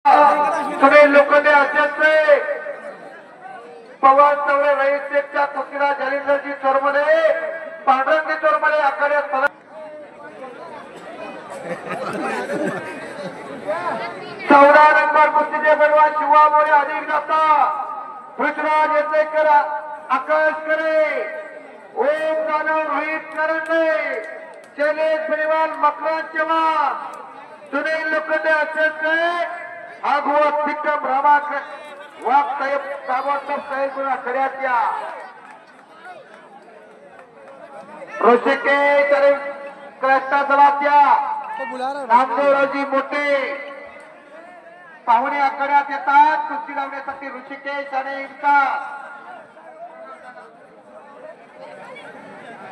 तुम्ही लोखंडे अध्यक्ष पवन चौरे रईसच्या कुस्तीला जालिंदरजी चोरमले पांडुरंगी चोरमले आखाड्यात 14 नंबर कुस्तीचे पैलवान शिवा मोरे अधिक जाता पृथ्वीराज येतेकर आकाश करे ओम दानव रोहित करंडे शैलेश परिवार मकरान चव्हाण सुनील लोखंडे अध्यक्ष भागवत विक्रम रामाकर वाघ साहेब सावंत साहेब खड्यात या ऋषिकेश अरे कृष्णा दलात्या नामदेवरावजी मोठे पाहुणे आखाड्यात येतात कुस्ती लावण्यासाठी ऋषिकेश आणि इनका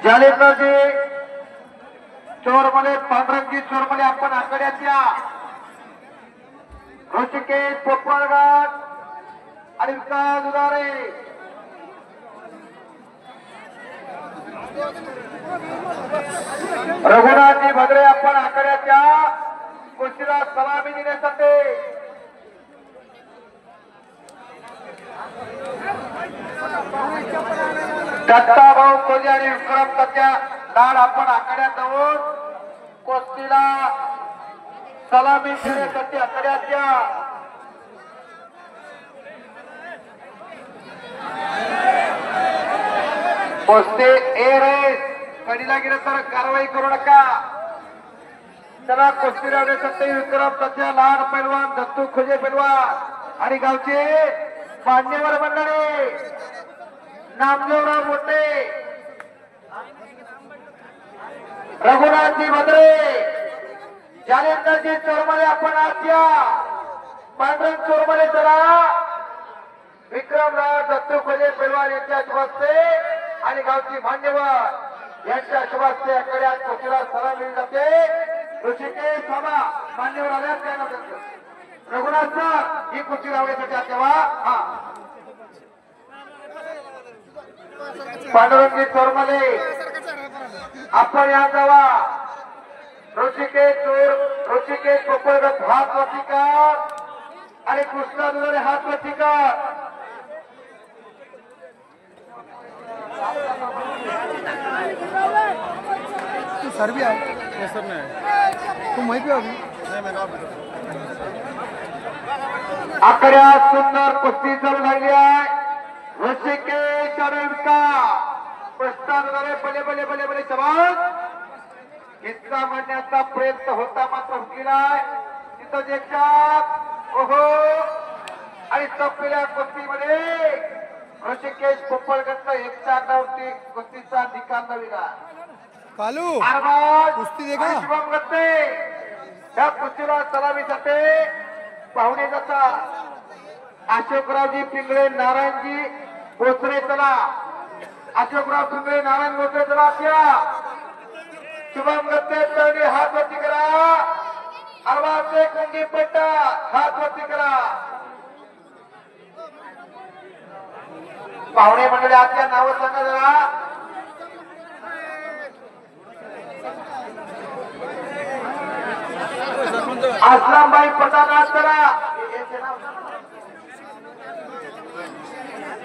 जालिंदरजी चोरमले पांढरंगी चोरमले आपण आखाड्यात या ऋषिकेश पोपळगड आणि विकास उदारे रघुनाथजी भद्रे आपण आखाड्यात या कुस्तीला सलामी देण्यासाठी दत्ता भाऊ कोली आणि विक्रम सत्या लाड आपण आखाड्यात जाऊन कुस्तीला सलामी देण्यासाठी आखाड्यात या कुस्ती ए रेस कडीला गेलं तर कारवाई करू नका चला कुस्ती लावण्यासाठी विक्रम सध्या लाड पैलवान दत्तू खुजे पैलवान आणि गावचे मान्यवर मंडळी नामदेवराव मोठे रघुनाथजी भद्रे जालिंदरजी चोरमले आपण आत्या पांढरंग चोरमले चला विक्रम लाड दत्तू खुजे पैलवान यांच्या शुभस्ते आणि गावची मान्यवर यांच्या शुभस्ते आखाड्यात कुस्तीला सलामी दिली जाते ऋषिकेश बाबा मान्यवर आल्यास काय नाव त्यांचं रघुनाथ सर ही कुस्ती लावण्यासाठी तेव्हा हा पांडुरंगी चोरमले आपण या जावा ऋषिकेश कोपरगड हात वरती कर आणि कृष्णा दुधारे हात वरती कर सर भी आओ सर नहीं तुम वहीं पे अभी आखाड्यात सुंदर कुस्ती चालू झाली आहे ऋषिकेश आणि प्रश्नाद्वारे बले बले बले बले समाज हिस्सा म्हणण्याचा प्रयत्न होता मात्र हुकलेला आहे तिथं एकशात ओहो आणि संपलेल्या कुस्तीमध्ये ऋषिकेश पोपळगडचा 108 कुस्तीचा निकाल नवीला कालू कुस्ती देखा शुभम गत्ते या कुस्तीला सलामीसाठी पाहुणे जातात अशोकरावजी पिंगळे नारायणजी बोचरे चला अशोकराव पिंगळे नारायण बोचरे चला त्या शुभम गत्ते तळणी हात वरती करा अरबाचे कंगी पट्टा हात वरती करा पाहुणे मंडळी आजच्या नावं सांगा जरा असलामबाई पठाण करा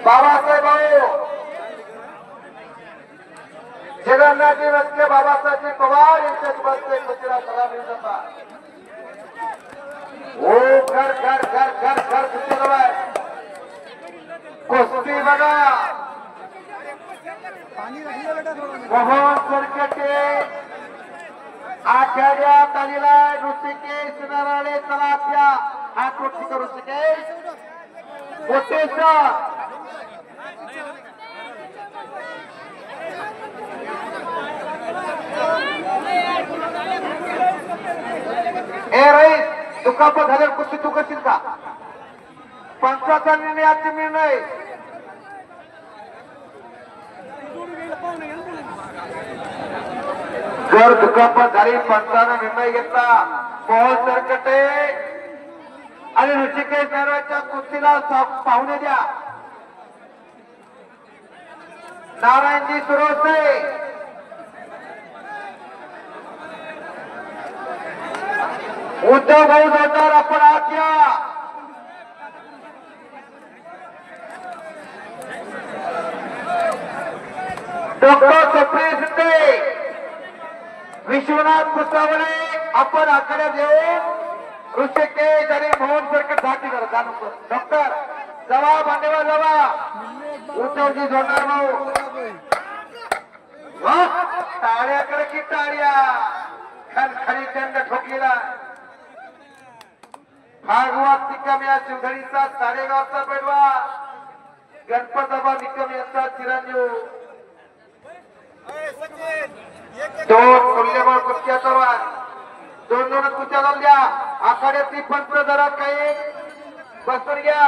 बाबासाहेब भाऊ जगन्नाथजी वस्ते बाबासाहेब पवार यांच्या शुभस्ते कुस्तीला सलामी दिली जातात ओ घर घर घर घर घर कुस्ती बघा मोहन सरकटे आखाड्यात आलेला ऋषिकेश नराळे चलात्या हात वरती करू ऋषिकेश कोटेश्वर ए रईस दुखापत झाल्यावर कुस्ती तू करशील का पंचाचा निर्णय आजचा निर्णय जर दुखापत झाली पंचाने निर्णय घेतला मोहन सरकटे आणि ऋषिकेश नारायणच्या कुस्तीला पाहुणे द्या नारायणजी सुरोसे उद्धव भाऊ जोरदार आपण आत या डॉक्टर सप्रिय शिंदे, विश्वनाथ कुसावळे आपण आखाड्यात येऊन ऋषिकेश आणि मोहन सरकट साठी करा. डॉक्टर जवा मान्यवर जवा उद्धवजी जोडणार भाऊ. टाळ्याकडे की टाळ्या खणखणी दंड ठोकलेला. भागवत निकम या शिवधणीचा साडेगावचा पेडवा, गणपतबा निकम यांचा चिरंजीव. दोन मूल्यबळ कुस्त्या सर्वात दोन दोन कुस्त्या जाऊन द्या. आखाड्यातली पंच जरा काही बसून घ्या.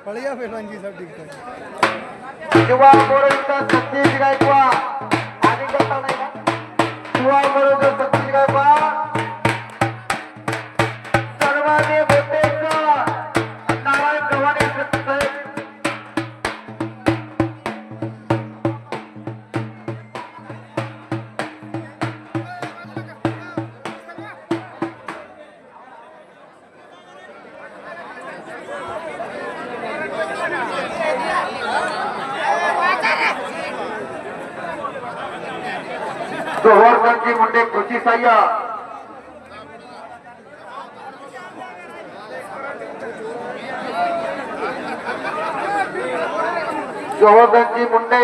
पळया पेलवानजीसाठी शिवा मोरेचा सतीश गायकवाड आणि करता नाही का? शिवा मोरेचा सतीश गायकवाड सर्वांनी मोठेचा नारायण गव्हाणे साहेब. जोहरगंजी मुंडे कृषी सहाय्य, जोहरगंजी मुंडे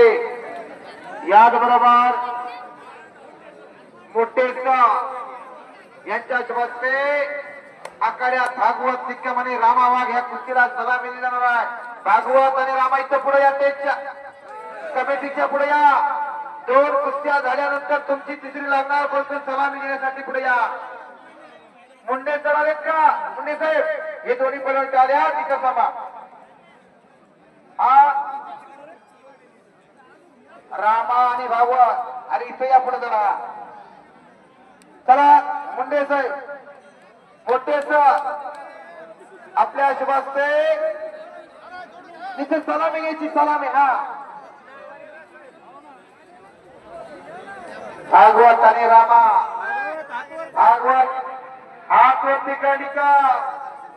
याचबरोबर मोठेचा यांच्या हस्ते आखाड्यात भागवत निकम आणि रामा वाघ ह्या कुस्तीला सलामी दिली जाणार आहे. भागवत आणि रामा इथं पुढे या, स्टेजच्या कमिटीच्या पुढे या. दोन कुस्त्या झाल्यानंतर तुमची तिसरी लागणार. बोलतो सलामी देण्यासाठी पुढे या. मुंडे सर आलेत का? मुंडे साहेब हे दोन्ही पलट आल्या तिथं सभा. हा रामा आणि भागवत आणि इथे या पुढे जरा. चला मुंडे साहेब मोठे सर आपल्या शुभास्ते तिथे सलामी घ्यायची. सलामी हा भागवत आणि रामा. भागवत हात वरती काढिका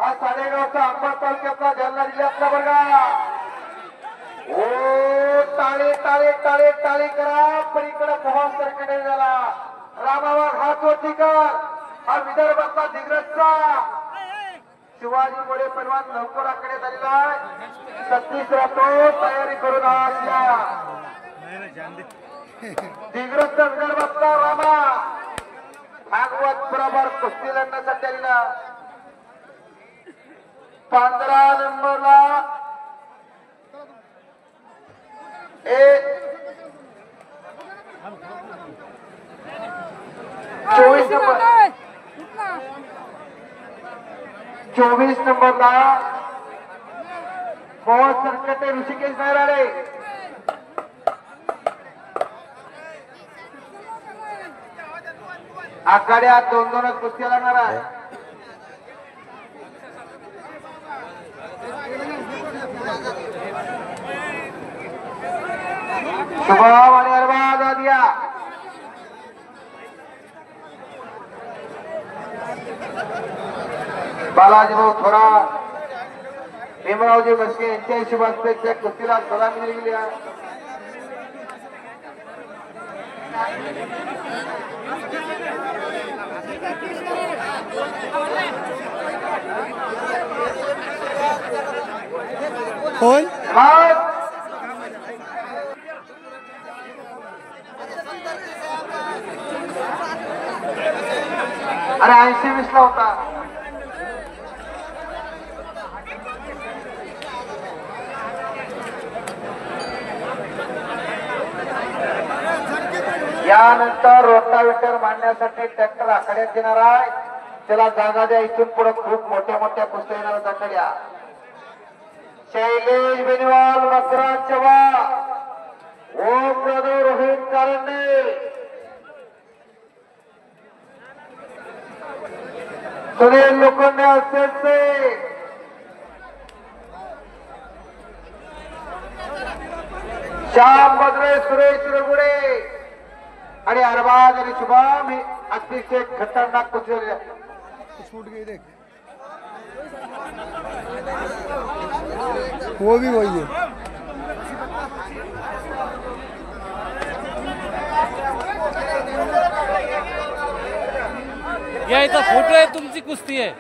हा साडेगावचा अंबड तालुक्यातला जालना जिल्ह्यातला बघा. ओ टाळे टाळे टाळे टाळे करा. पलीकडे मोहन सरकडे झाला. रामावर हात वरती कर. हा विदर्भातला दिग्रजचा शिवाजी मोरे पैलवान लवकराकडे झालेला आहे. 36 राहतो तयारी करून आल्या. दिग्रजचा विदर्भातला रामा भागवत बरोबर कुस्ती लढण्यासाठी आलेला. 15 नंबरला 24 नंबरला मोहन सरकटे ऋषिकेश नायराडे. आखाड्यात दोन दोनच कुस्त्या लागणार आहे. शुभम आणि अरबाज आदिया. बालाजी भाऊ थोरात, भीमरावजी मस्के यांच्या हिशोबाच्या कुस्तीला सलामी दिली गेली आहे. कोण अरे 80-20 ला होता. यानंतर रोटावेटर मांडण्यासाठी ट्रॅक्टर आखाड्यात येणार आहे. त्याला जागा द्या. इथून पुढे खूप मोठ्या मोठ्या कुस्त्या येणार आखाड्या. शैलेश बेनीवाल, मकराज चव्हाण, ओम जाधव, रोहित कारंडे, सुनील लोखंडे असेल श्याम बद्रे, सुरेश रघुडे आणि अरबाज आणि शुभम हे अतिशय खतरनाक कुस्ती छूट गई देख. वो भी वही है. यायचा फोटो आहे, तुमची कुस्ती आहे.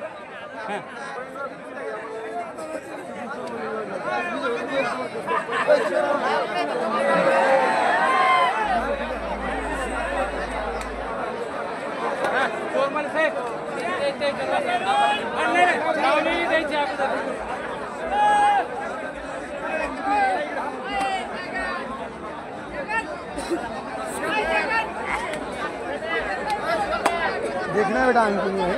देखना बेटा अंकित में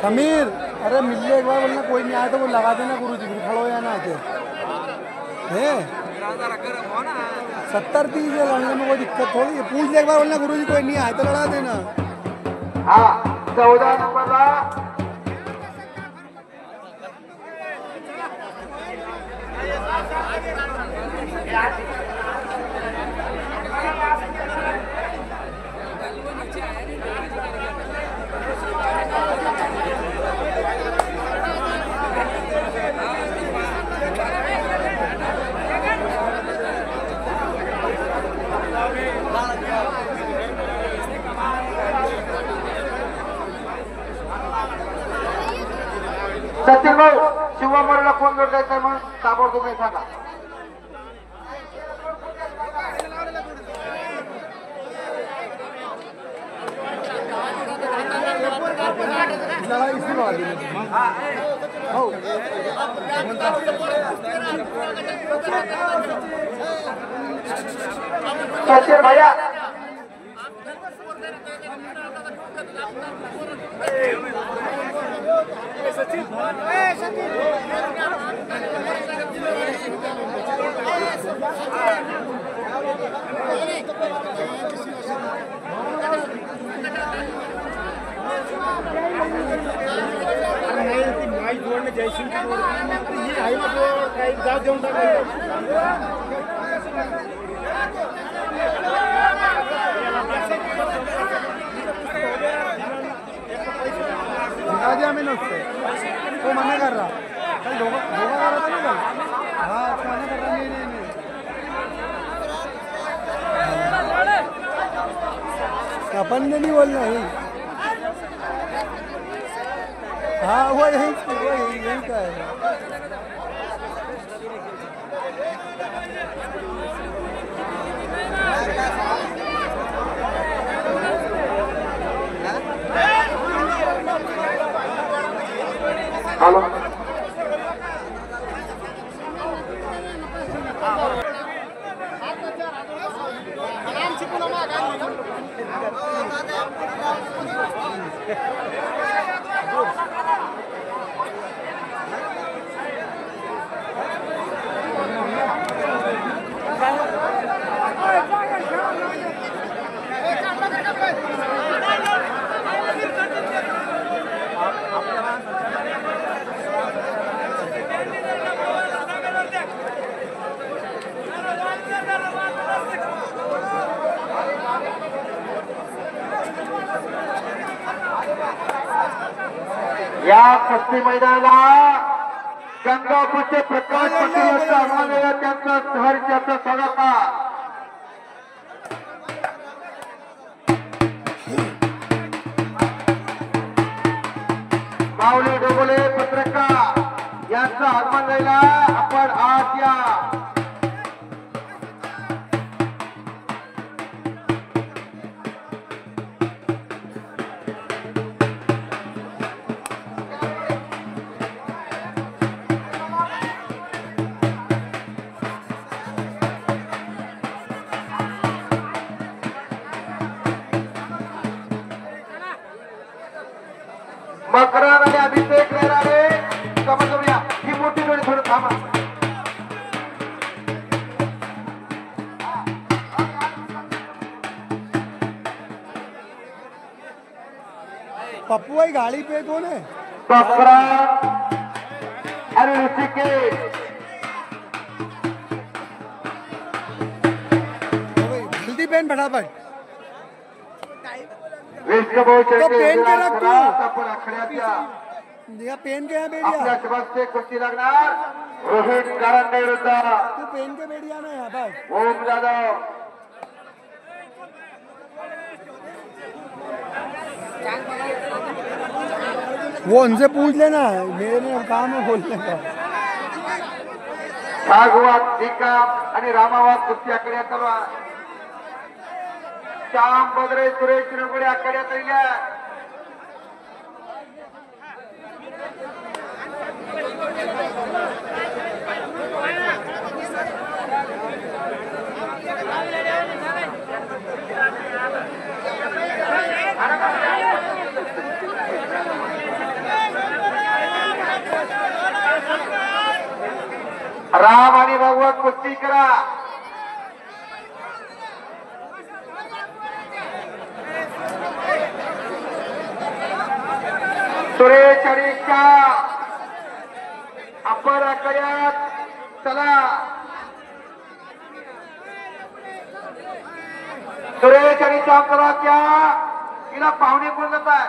समीर, अरे मिलने एक बार बोलना कोई नहीं आया तो वो लगा देना गुरुजी, फिर खड़ो या ना आके है 70-30 है, लड़ने में कोई दिक्कत थोड़ी है. पूछ ले एक बार बोलना गुरुजी कोई नहीं आया तो लड़ा देना. हा 14 नंबरला सचिन भाऊ शिवमोरेला कोण जोड द्यायचा मग ताबडतोब नाही सांगा. इसी बात हो सचिन भैया हमें उससे वो मना कर रहा, कल धोखा कर रहा था ना कल. हाँ मना कर रहा, नहीं अपन ने नहीं बोलना है. हाँ वो यही का है. हॅलो या कुस्ती मैदानाला गंगापूरचे प्रकाश पाटील यांचा आगमन त्यांचं सहर्षाचं स्वागत आहे. माऊली डोबोले पत्रकार यांचं आगमन झाला. आपण आज या मकरान आणि अभिषेक लेरारे कमजोरिया ही मोठी जोडी थोडं थांबा. पप्पू भाई गाड़ी पे कौन है? मकरान आणि ऋषिकेश जल्दी पहन फटाफट. विष्णुभाऊ तो शेळके पेन के रख तू. आपण आखड्याच्या या पेन के यहाँ बैठ आपल्या जा. शबासचे कुस्ती लागणार रोहित कारंडे विरुद्ध तू पेन के बैठ जाना यहाँ बस. ओम जाधव. वो उनसे पूछ लेना, मेरे काम है बोलने का. भागवत निकाम आणि रामावाद कुस्ती आखड्यात चालू आहे. श्याम बद्रे सुरेश शिरगुडे आखड्यात राहिल्या. राम आणि भागवत कुस्ती करा. सुरेश आणि श्याम अप्पर आकड्यात चला. सुरेश आणि श्याम करा त्या तिला पाहुणे कोण जात आहे.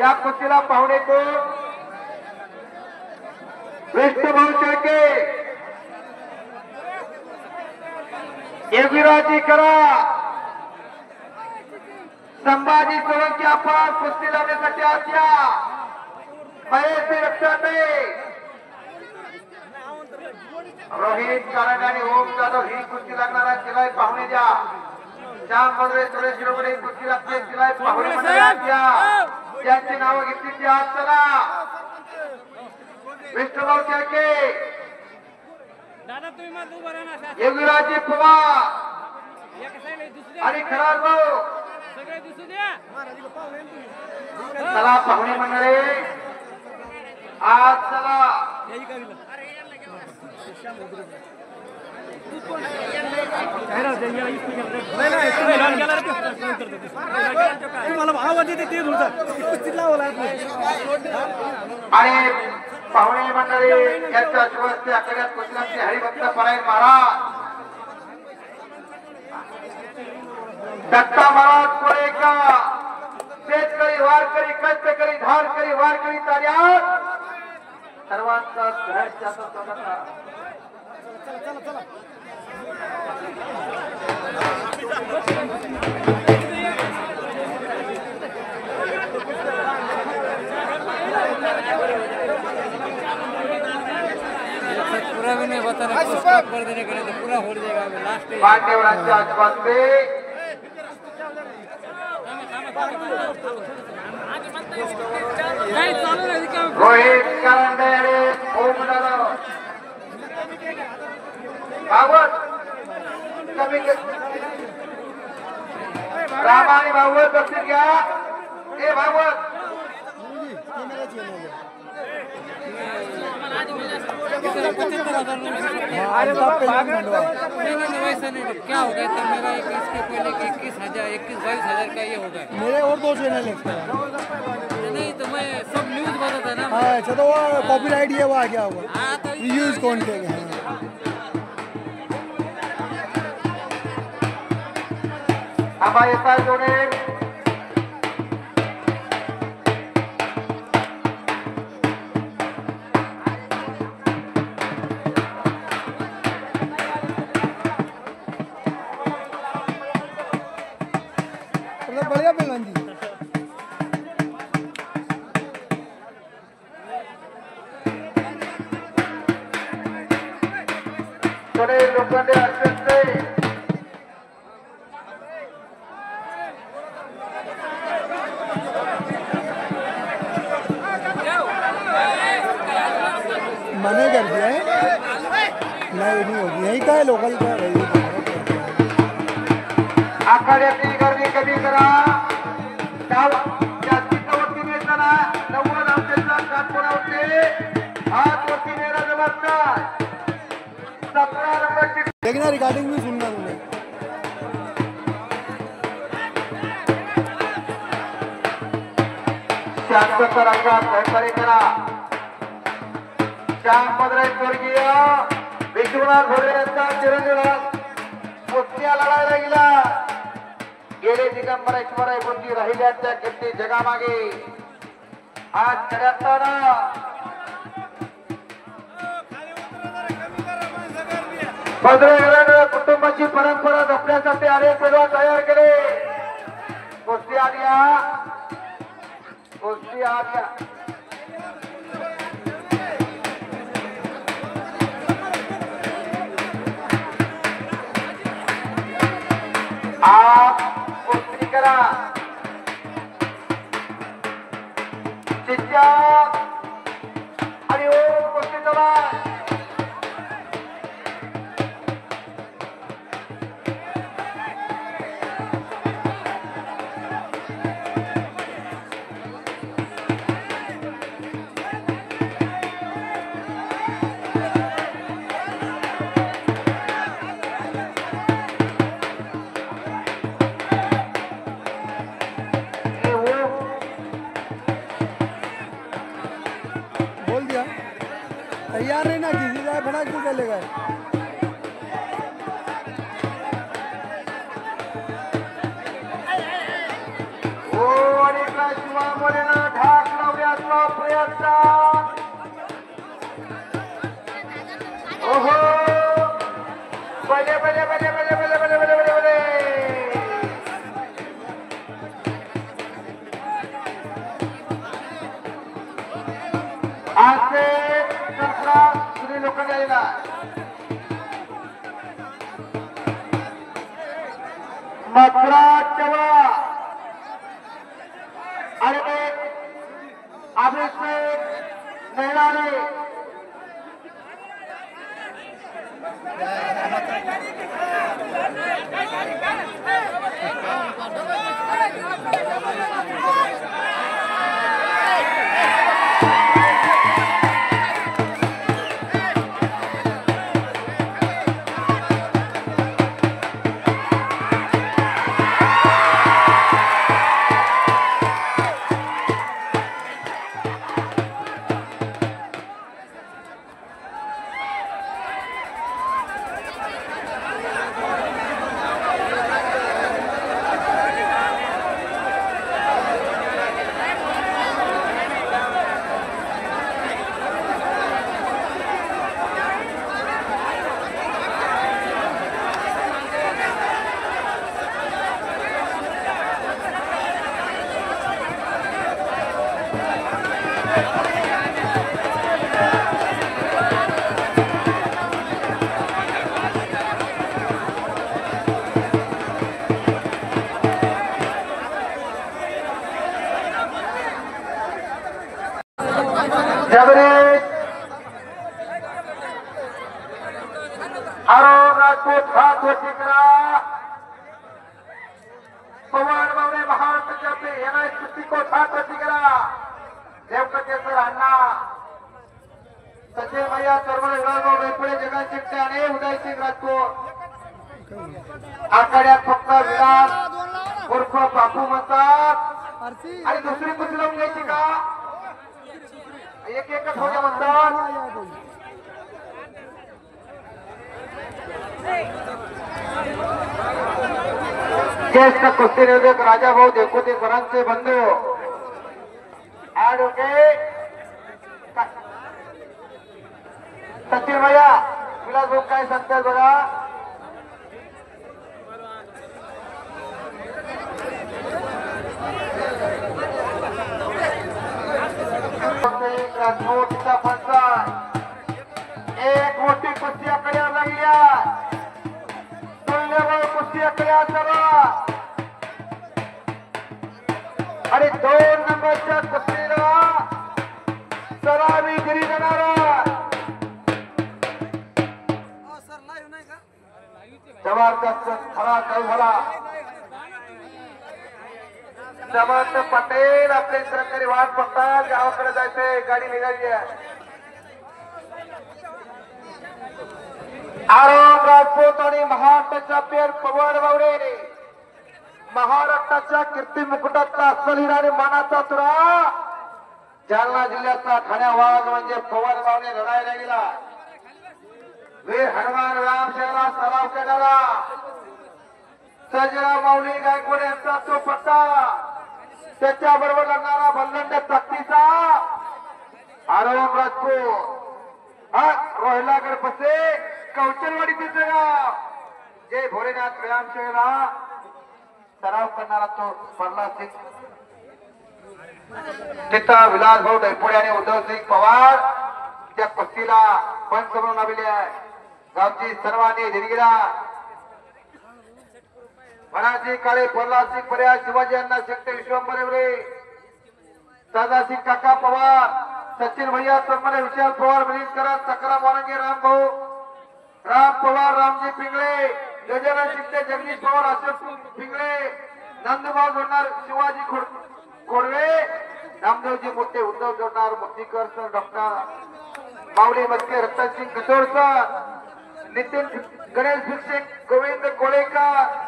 या कुस्तीला पाहुणे कोण. विष्णुभाऊ शेळके योगीराजी करा. संभाजी सोळंकी आपण कुस्ती लावण्यासाठी आत्या महेश रक्षाते रोहित कारंडे आणि ओम जाधव ही कुस्ती लागणार आहे. तिला पाहुणे द्या. श्याम बद्रे सुरेश शिरोडे कुस्ती लागते. तिला पाहुणे मंडळात द्या. त्यांची नावं घेतली ती आज चला. विष्णुभाऊ शेळके दादा तुम्ही मला उभं राहा ना. योगीराजी पवार एका साईडला दुसरी आणि खरार भाऊ सगळे दिसू द्या. चला पाहुणे मंडळी आज चला. मला आवाज येते ते आणि पाहुणे मंडळी यांच्या शुभस्ते आकड्यात कुस्तीचे हरिभक्त परायण महाराज दत्ता महाराज कोळेका शेतकरी वारकरी कष्टकरी धारकरी वारकरी ताऱ्यात सर्वांचा घराच्या स्वागत. पूरा भी नहीं बता रहा स्टॉप कर देने के लिए तो पूरा हो जाएगा लास्ट मान्यवरांच्या आजूबाजूने काय चालू नाही का. रोहित कारंडे आणि ओम जाधव भागवत कमी राम आणि भागवत बक्षीस घ्या. हे भागवत अरे नहीं वैसा नहीं. क्या हो गया था मेरा 21 के पहले 21,000 22,000 का ये हो गया. मेरे और 2 चैनल है. नहीं तो मैं सब न्यूज बताता ना. अच्छा तो वो कॉपीराइट ये वो आ गया होगा. हाँ तो व्यूज कौन देगा. आम्हा येता जोडे बढ़िया पहलवान जी. थोडे लोखंडे अत्यंत मना कर दिया है. नहीं होगी यही का है लोकल का है. आखाड्यातील गर्दी कमी करा. जास्तीच्या वतीने येताना 90 अंशाचा काटकोनावरती हात वतीने नमस्कार. 17 नंबरची देखना रिकॉर्डिंग भी सुनना तुमने. शांतता रंगात सहकार्य करा. श्याम बद्रे स्वर्गीय विश्वनाथ घोडे यांचा चिरंजीव कुस्त्या लढायला गेला. गेले दिगंबर ऐश्वर बुंदी राहिल्याच्या कीर्ती जगामागे आज 73 भद्रेगरानं कुटुंबाची परंपरा जपण्यासाठी अनेक पैलवान तयार केले. कुस्ती आल्या कुस्ती आल्या आप कुस्ती करा चिच्चा आणि ओम कुस्ती चला. बोल दिया तैयार नहीं ना किसी का बड़ा क्यों चलेगा. शिवामुळेनं ढाक लावण्याचा प्रयत्न. ओहो बले बले बले बले बले बले बले बले बले. आज दुसरा श्री लोकांना आलेला मथुरा चवळा आणि अभिषेक नैराणे. जबरेश अरुण राजपूत हात वरती करा. पवार बावडे महाराष्ट्राच्या येणारे कुस्तीकोट हात वरती करा. देवकटेश्वर अण्णा सचिन भैया चोरमले विराजभाऊ रेपळे जगात चिकटे आणि उदय सिंग राजपूत. आखाड्यात फक्त विराट उर्फ बापू म्हणतात आणि दुसरी कुस्ती लावून घ्यायची का. एक एकच होते म्हणतात. ज्येष्ठ कुस्ती नियोजक राजाभाऊ देवकोते सरांचे बंधू ऍडव्होकेट सचिन भैया विलास भाऊ काय सांगतात बघा. मोठीचा पंचायत एक मोठी कुस्ती आकडे लागल्या. तुल्यबळ कुस्ती आकड्या सर्व आणि 2 नंबरच्या कुस्तीला सलामी दिली जाणार. जबरदस्त खरा काही झाला. समर्थ पटेल आपले सरकारी वाट बघतात. गावाकडे जायचंय गाडी निघाली आहे. अरुण राजपूत आणि महाराष्ट्र चॅम्पियन पवन बावडे महाराष्ट्राच्या कीर्ती मुकुटातला अस्सल हिरा आणि मानाचा तुरा जालना जिल्ह्याचा ठाण्या वाघ म्हणजे पवन बावडे लढायला गेला. वीर हनुमान राम शहरात सराव करणारा सर्जेराव माऊली गायकवाड यांचा तो पट्टा, त्याच्याबरोबर लढणारा बल्लंड ताकदीचा आरव राजपूत, हा रोहिलागड पसे कौशलवाडी तिचं गाव. जय भोलेनाथ व्यायामशाळेला सराव करणारा तो प्रल्हाद सिंग, तिथं विलास भाऊ दैपोडे आणि उद्धव सिंग पवार त्या कुस्तीला पंच म्हणून आलेले आहे. गावची सर्वांनी दिलगिरा मनाजी काळे, प्रल्हाद सिंग पर्या, शिवाजी अण्णा शेट्टे, विश्वंभर एवढे, दादासिंग काका पवार, सचिन भैया तन्मने, विशाल पवार, मनीष करात, सकराम वारंगे, राम भाऊ, राम पवार, रामजी पिंगळे, गजानन शिंदे, जगदीश पवार, अशोक पिंगळे, नंदुभाऊ जोडणार, शिवाजी खोडवे, रामदेवजी मोठे, उद्धव जोडणार, मुक्तीकर सर, डॉक्टर माऊली मस्के, रत्नसिंग किशोर सर, नितीन गणेश भिक्षे, गोविंद कोळेकर,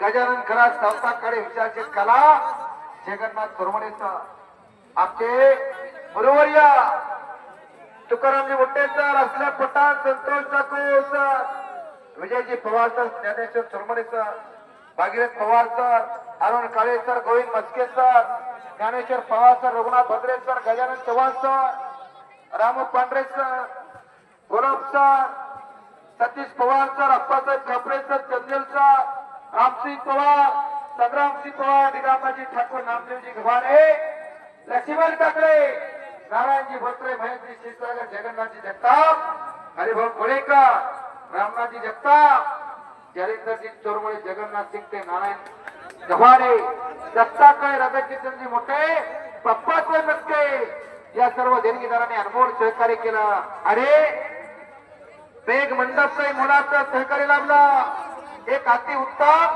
गजानन खरात, सावताकडे, विशाल कला, जगन्नाथ चोरमणे सर, आमचे बरोबरिया तुकारामजी मोठे सर, असल्या Pathan, Santosh Thakur sir, Vijayji Pawar sir, Dnyaneshwar Chormane sir, Bhagirath Pawar sir, Arun Kale sir, Govind Maske sir, Dnyaneshwar Pawar sir, Raghunath Bhadre sir, Gajanan Chavan sir, Ramu Pandhare sir, Gulab sir, Satish Pawar sir, Appasaheb Khapre sir, Chandel sir, Ramsingh Pawar, Sangramsingh Pawar, Niramaji Thakur, Namdevji Ghabare, Laxman Thackeray, Narayanji Bhatre, Maheshji Kshirsagar, Jagannathji Jagtap, Haribhau Kolekar, Ramnathji Jagtap, Jalendraji Chormale, Jagannath Singh ते नारायण घबारे, दत्ताकडे, राधाकिशनजी मोठे, पप्पासाहेब मस्के या सर्व देणगीदारांनी अनमोल सहकार्य केलं. अरे मेघ मंडप काही मुलाचा सहकार्य लाभला. एक अति उत्तम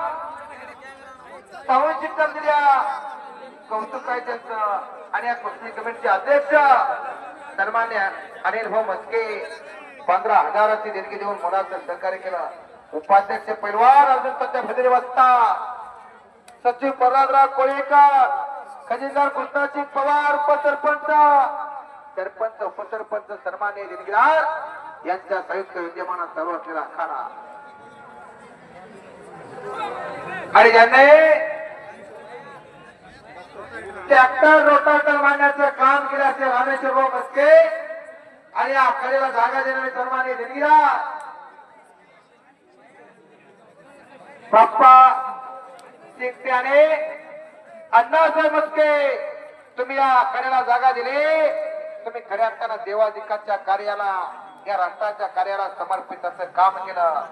सावून शिक्षण दिल्या, कौतुक आहे त्यांचं. आणि या कुस्ती कमिटीचे अध्यक्ष सन्मान्य अनिल भाऊ मस्के 15,000ची देणगी देऊन मुलाचं सहकार्य केलं. उपाध्यक्ष पैलवान अर्जुन सध्या भद्रे वाजता, सचिव प्रल्हादराव कोळेकर, खजिनदार कृष्णाजी पवार, उपसरपंच, सरपंच, उपसरपंच, सन्मान्य देणगीदार यांच्या संयुक्त विद्यमानात सर्व असलेला आखाडा आणि ज्यांनी ट्रॅक्टर रोटाटर मांडण्याचं काम केलं असे रामेश्वर भाऊ मस्के आणि या आखाड्याला जागा देणारे सन्मान्य देणगीदार बाप्पा सिंगटे आणि अण्णासाहेब मस्के. तुम्ही या आखाड्याला जागा दिली, तुम्ही खऱ्या अर्थानं देवाधिकाच्या कार्याला, या राष्ट्राच्या कार्याला समर्पित असं काम केलं.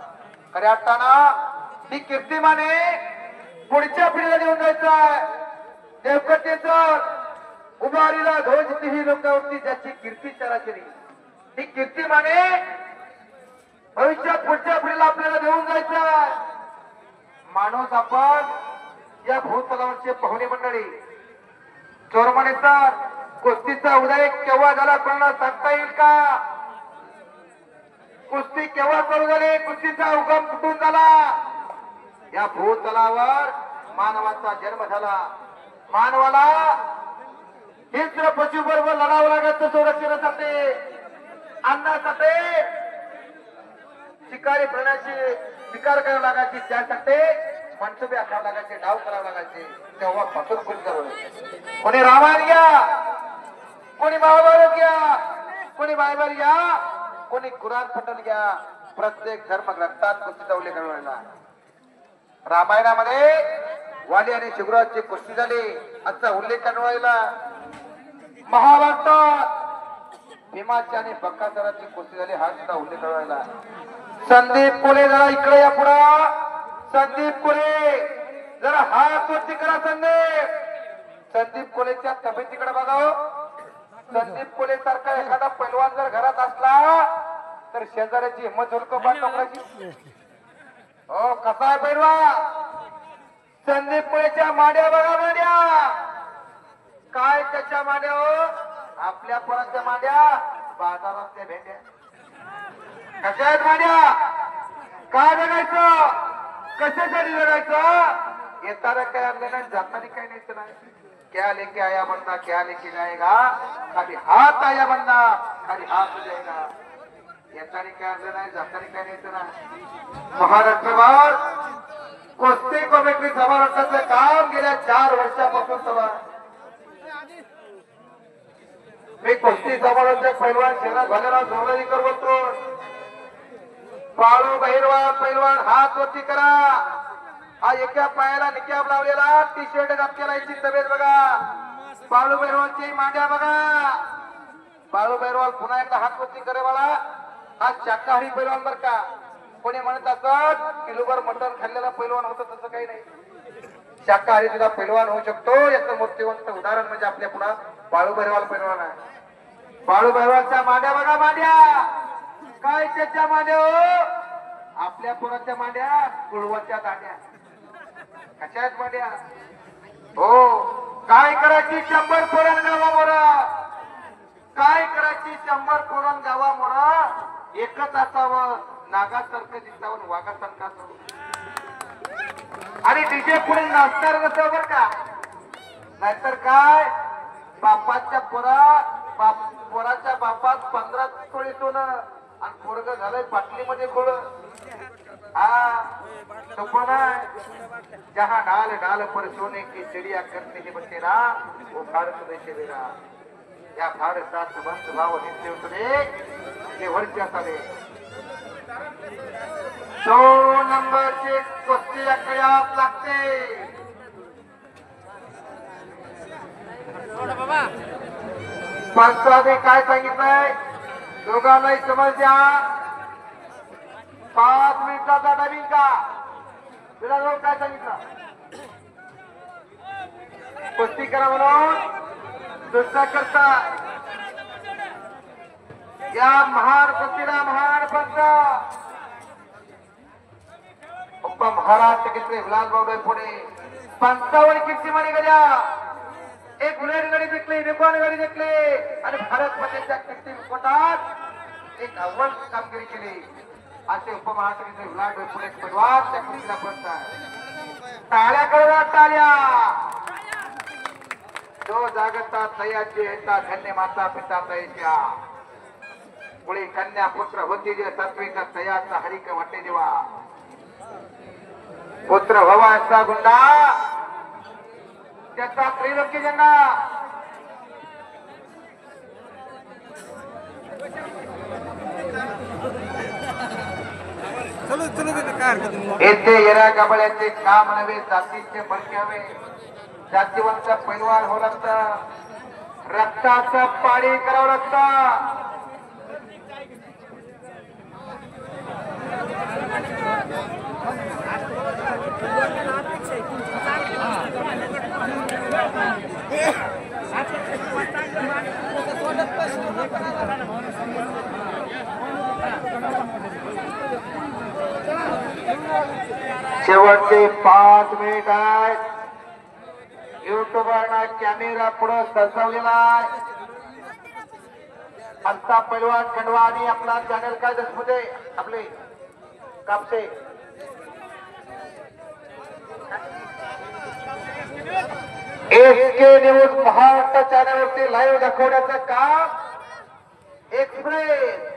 खऱ्या अर्थानं ही कीर्तिमाने पुढच्या पिढीला देऊन जायचं आहे. देवकटेचं उभारीला ध्वज ही लोकांवरती ज्याची कीर्ती चराचरी, ही कीर्तिमाने भविष्यात पुढच्या पिढीला आपल्याला देऊन जायचं आहे. माणूस आपण या भूतलावरचे पाहुणे मंडळी, चोरमणे सर, कुस्तीचा उदय केव्हा झाला कोणाला सांगता येईल का? कुस्ती केव्हा चालू झाली, कुस्तीचा उगम कुठून झाला? या भूतलावर मानवाचा जन्म झाला. मानवाला हिंस्र पशु बरोबर लढावं लागायचं संरक्षणासाठी, अन्नासाठी, शिकारी प्राण्याची शिकार करावं लागायची, त्यासाठी मनसुबे आखावं लागायचे, डाव करावं लागायचे. तेव्हा पासून कोणी करवलं, कोणी रामायण घ्या, कोणी महाभारत घ्या, कोणी बायबल घ्या, कोणी कुराण पठण घ्या, प्रत्येक धर्म ग्रंथात कुस्तीचा उल्लेख करवला. रामायणामध्ये वाली आणि शिवराजची कुस्ती झाली असा उल्लेख करवायला. महाभारतात भीमाची आणि बकासुराची कुस्ती झाली हा सुद्धा उल्लेख करवायला. संदीप कोले जरा इकडे या पुढं, संदीप कोले जरा हात वरती करा. संदीप कोलेच्या तब्येतीकडे बघाव. संदीप कोले सारखा एखादा पैलवान जर घरात असला तर शेजाऱ्याची हिंमत झुलको पाठवण्याची. हो कसा आहे पैलवान? संदीप कोलेच्या माड्या बघा, माड्या काय त्याच्या माड्या, हो आपल्या पोराच्या माड्या, बाजारातल्या भेंड्या कशा आहेत माड्या? काय जगायचं, कशासाठी जगायचं? येताना काय आणलं नाही, जाताना काय न्यायचं नाही. क्या लेके आया बंदा क्या लेके जाएगा, खाली हात आया बंदा खाली हात जाएगा. येताना काय आणलं नाही, जाताना काय न्यायचं ना. महाराष्ट्रभर कुस्ती कमिटी समारंभाचं काम गेल्या 4 वर्षापासून चालू आहे. मी कुस्ती समारंभाचे पैलवान शहरात भालेराव जोरदारीकर बोलतो. बाळू बहिरवाल पैलवान हात वरती करा. हा एका पायाला निकाब लावलेला, टी शर्ट घातलेला, याची तब्येत बघा. बाळू बहिरवालची मांड्या बघा. बाळू बहिरवाल पुन्हा एकदा हात वरती करे मला. हा शाकाहारी पैलवान बर का. कोणी म्हणत असत किलोभर मटण खाल्लेला पैलवान होतं, तसं काही नाही. शाकाहारी सुद्धा पैलवान होऊ शकतो. याचं मूर्तिवंत उदाहरण म्हणजे आपल्या पुन्हा बाळू बहिरवाल पैलवान आहे. बाळू बहिरवालच्या मांड्या बघा. मांड्या काय त्याच्या मांड्या हो, आपल्या पोराच्या मांड्या कुळवाच्या दांड्या. कशा आहेत मांड्या हो. काय करायची 100 पोरण गावा मोरा, काय करायची 100 पोरण गावा मोरा. एकच असावं नागासारखं दिसावं, वाघासारखं असावं. आणि डीजे पुढे नाचणार नसावं बर का. नाहीतर काय बापाच्या पोराच्या बापात 15 तोळी सोनं आणि पोरग झालंय बाटलीमध्ये खोळ. हा तो पण आहे. जहा डाल डाल पर सोने की चिड़िया करते ही बसेरा, वो भारत देशे वेरा. या भारतात बंद भाव नित्य उतरे ते वर्ष असावे. 2 नंबरची कुस्ती आखड्यात लागते. पंचाने काय सांगितलंय दोघांनाही समज द्या. 5 मिनिटाचा डबिंग का तुला लोक काय सांगितलं, कुस्ती करा म्हणून दुसरा करता. या महान कुस्तीला महान पंच उपमहाराष्ट्र घेतले विलासभाऊ पुढे 55 कीर्ती माने गड्या. एक बुलेट गाडी जिंकली, निकॉन गाडी जिंकली आणि भारत मध्ये कीर्ती विस्फोटात एक अव्वल कामगिरी केली. असे उपमहाराष्ट्र विलास पुढे पैलवान त्या कुस्तीला पडतात. टाळ्या कळवा टाळ्या. जो जागता तयाची येता धन्य माता पिता तयाच्या. पुढे कन्या पुत्र होती जे तत्वेचा तयाचा हरिक वाटे देवा. पुत्र व्हावा असा गुंडा त्याचा त्रिलोकी झेंडा. येथे येरा गाबळ्याचे काम नव्हे, जातीचे बळके हवे. जातीवंत पैलवान हो लागतं, रक्ताचं पाणी करावं लागतं. शेवटचे 5 मिनिट आहेत. युट्यूबरना कॅमेरा पुढे सरसावलेला आहे. आमचा पैलवान खंडवा आणि आपला चॅनल काय दसमध्ये आपले कापसे एसके न्यूज महाराष्ट्र चॅनलवरती लाईव्ह दाखवण्याचं काम एक्सप्रेस.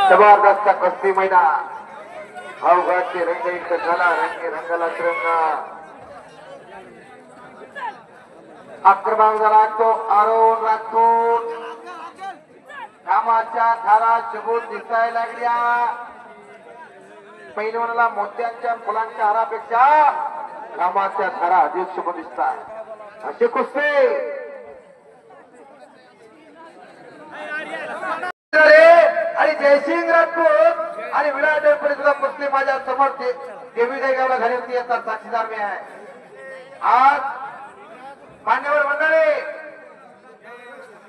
जबरदस्त कुस्ती मैदान. अवघातचे रंग एक झाला, रंगे रंगाला तिरंगा. आक्रमक झाला तो अरुण राठोड. कामाच्या धारा शोभून दिसायला लागल्या. पैलवानाला मोत्यांच्या फुलांच्या हारापेक्षा कामाच्या धारा अधिक शोभून दिसतात. असे कुस्ती आणि जयसिंग राजपूत आणि विराट देवपुरी सुद्धा कुस्ती माझ्या समोर देवी गावला झाली होती. याचा साक्षीदार मी आहे. आज मान्यवर मंडळी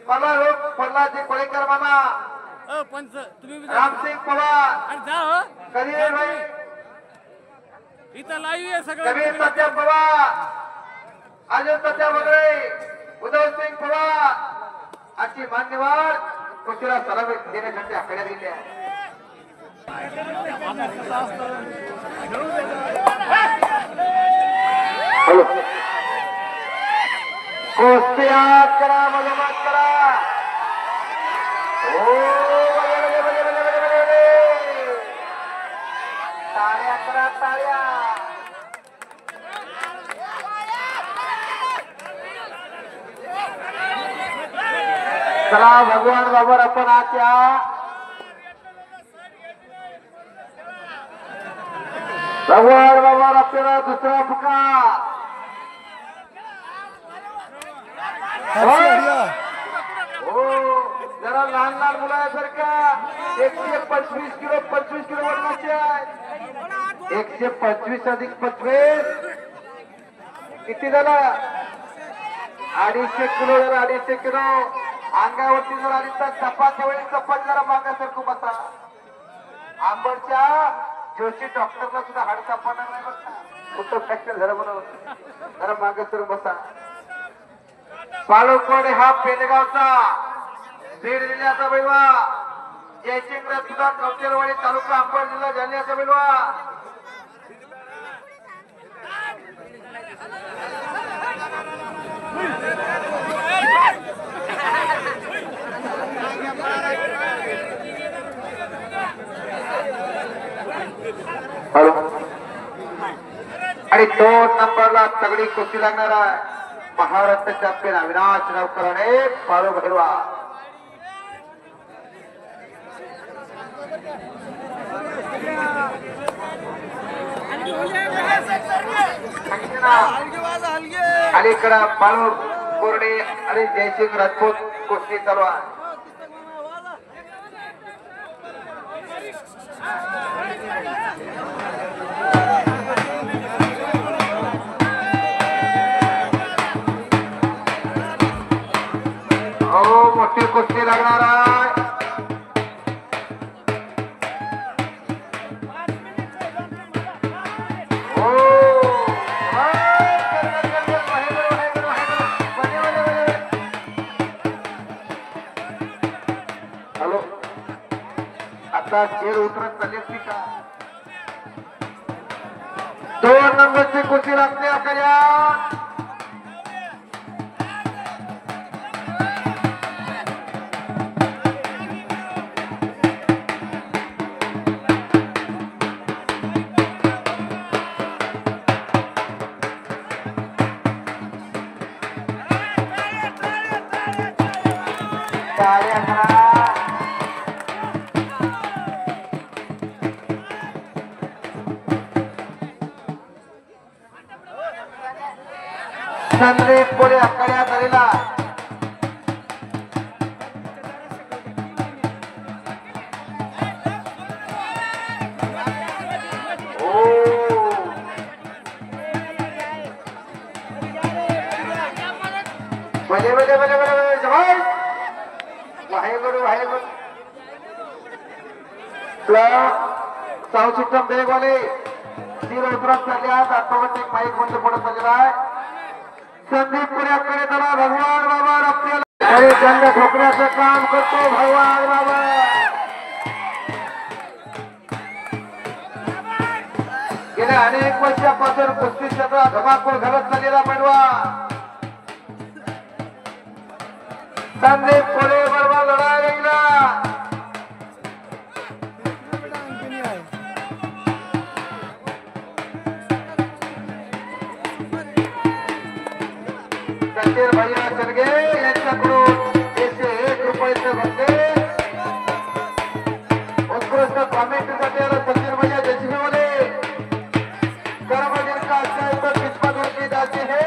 प्रल्हादजी कोळेकर मामा, रामसिंग पवार, कधीर भाई, इथं लाईव्ह आहे सगळं. कबीर सत्या पवार, अजय सत्या वगैरे, उद्धव सिंग पवार अशी मान्यवर कुस्तीला सलामी देण्यासाठी आखड्यात गेले आहे. मधोमध करा ओ बले टाळ्या करा टाळ्या चला भगवान बाबर आपण आत्या भगवान बाबर आपल्याला दुसरा पुकार हो जरा लहान लहान मुलासारख्या 125 किलो 25 किलो वजनाचे आहे 125 अधिक 25 किती झालं 250 किलो जरा 250 किलो अंगावरती जर आली तर चपाच्या वेळी चपात जरा मागासारखं बसा आंबडच्या जोशी डॉक्टरला सुद्धा हाड सापडणार नाही बघा कुठं फ्रॅक्चर झालं म्हणून जरा मागे सर बसा पाळोकोडे हा पेडगावचा बीड जिल्ह्याचा बैलवा जयसिंग सुद्धा कवटेरवाडी तालुका अंबड जिल्हा जालन्याचा बैलवा आणि 2 नंबरला तगडी कुस्ती लागणार आहे महाराष्ट्र चॅम्पियन अविनाश रावकर आणि पाळो भैरवा अलीकडे पाळो कोरडे आणि जयसिंग राजपूत कुस्ती चालू आहे मोठी कुस्ती लागणार आहे हॅलो आता खेळ उतरत चालले ती का 2 नंबरची कुस्ती लागते आपल्याला संदीप पुढे आकड्यात आलेला भले भले भले भले जवान वाहेगुरु वाहेगुरु साऊथ सिस्टम बेगवाले तीन उतरत चालले आहेत ऑटोमॅटिक माईक बंद पडत चाललेला आहे संदीप पुण्याकडे त्याला भगवान बाबा आपल्याला आणि दंड ठोकण्याचं काम करतो भगवान बाबा गेल्या अनेक वर्षापासून कुस्ती क्षेत्रात धमाकूळ घालत चाललेला पैलवा संदीप पुणे बरोबर लढा गेला सचिन भैया चलगे यांच्याकडून 101 रुपयाचे भरते उत्कृष्ट कॉमेंटसाठी सचिन भैया जैसे बोले कर्म जिनका अच्छा है तो किस्मत उनकी जाती है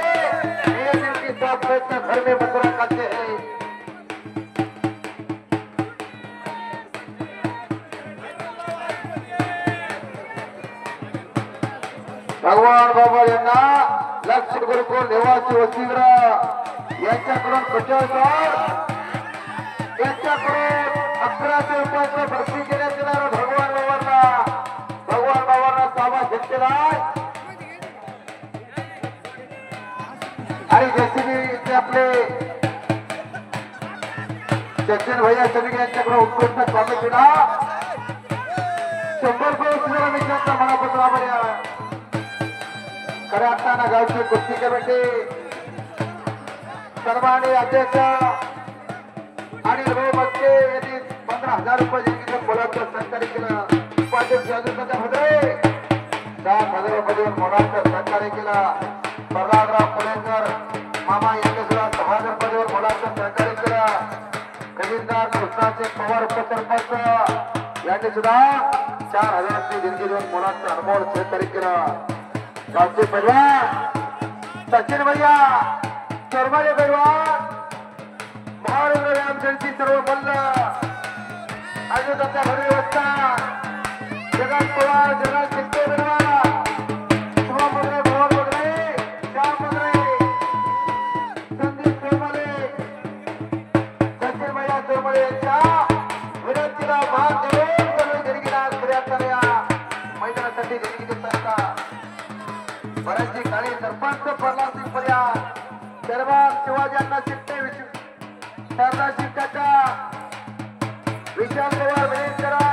ये जिनकी साफ प्रयत्न घर में मथुरा खाते हैं भगवान बाबा यांना लक्ष्य गुरुकुल निवासी वसतिगृह यांच्याकडून 50,000 यांच्याकडून 1100 रुपयाचं भरती देण्यात येणार भगवान बाबांना ताबा घेतलेला आहे आणि जेसीबी आपले सचिन भैया सलगे यांच्याकडून उत्कृष्ट कॉमेडीला 100 रुपये मित्रांचा मनापासून आभारी आहे खऱ्या अर्थानं गावची कुस्ती कमिटी सन्माननीय अध्यक्ष अनिल भाऊ मस्के यांनी 15,000 रुपये देणगीचं मोलाचं सहकार्य केलं. उपाध्यक्ष अजितदादा भद्रे 7,000 रुपये मोलाचं सहकार्य केलं. प्रल्हादराव पुणेकर मामा यांनी सुद्धा 10,000 रुपये मोलाचं सहकार्य केलं. खजिनदार कृष्णाचे पवार उपसरपंच यांनी सुद्धा 4,000 देणगी देऊन मोलाचं अनमोल सहकार्य केलं. गावचे पैलवान सचिन भैया चोरमाले पैलवान महाराष्ट्र व्यायामशाळेची सर्व बंद अजितदादा भद्रे असतात. जगन पवार जगन चित्ते पैलवान शुभम भद्रे भवन भद्रे श्याम भद्रे संदीप चोरमाले सचिन भैया चोरमाले यांच्या विनंतीला मान देऊन सर्व देणगीदार प्रयत्न या मैदानासाठी देणगी देत असतात. बऱ्याचशी काळी सरपंच प्रल्हाद सिंग पर्याय दरबार शिवाजींना चित्ते शारदा शिकाच्या विशाल पवार विनेकरा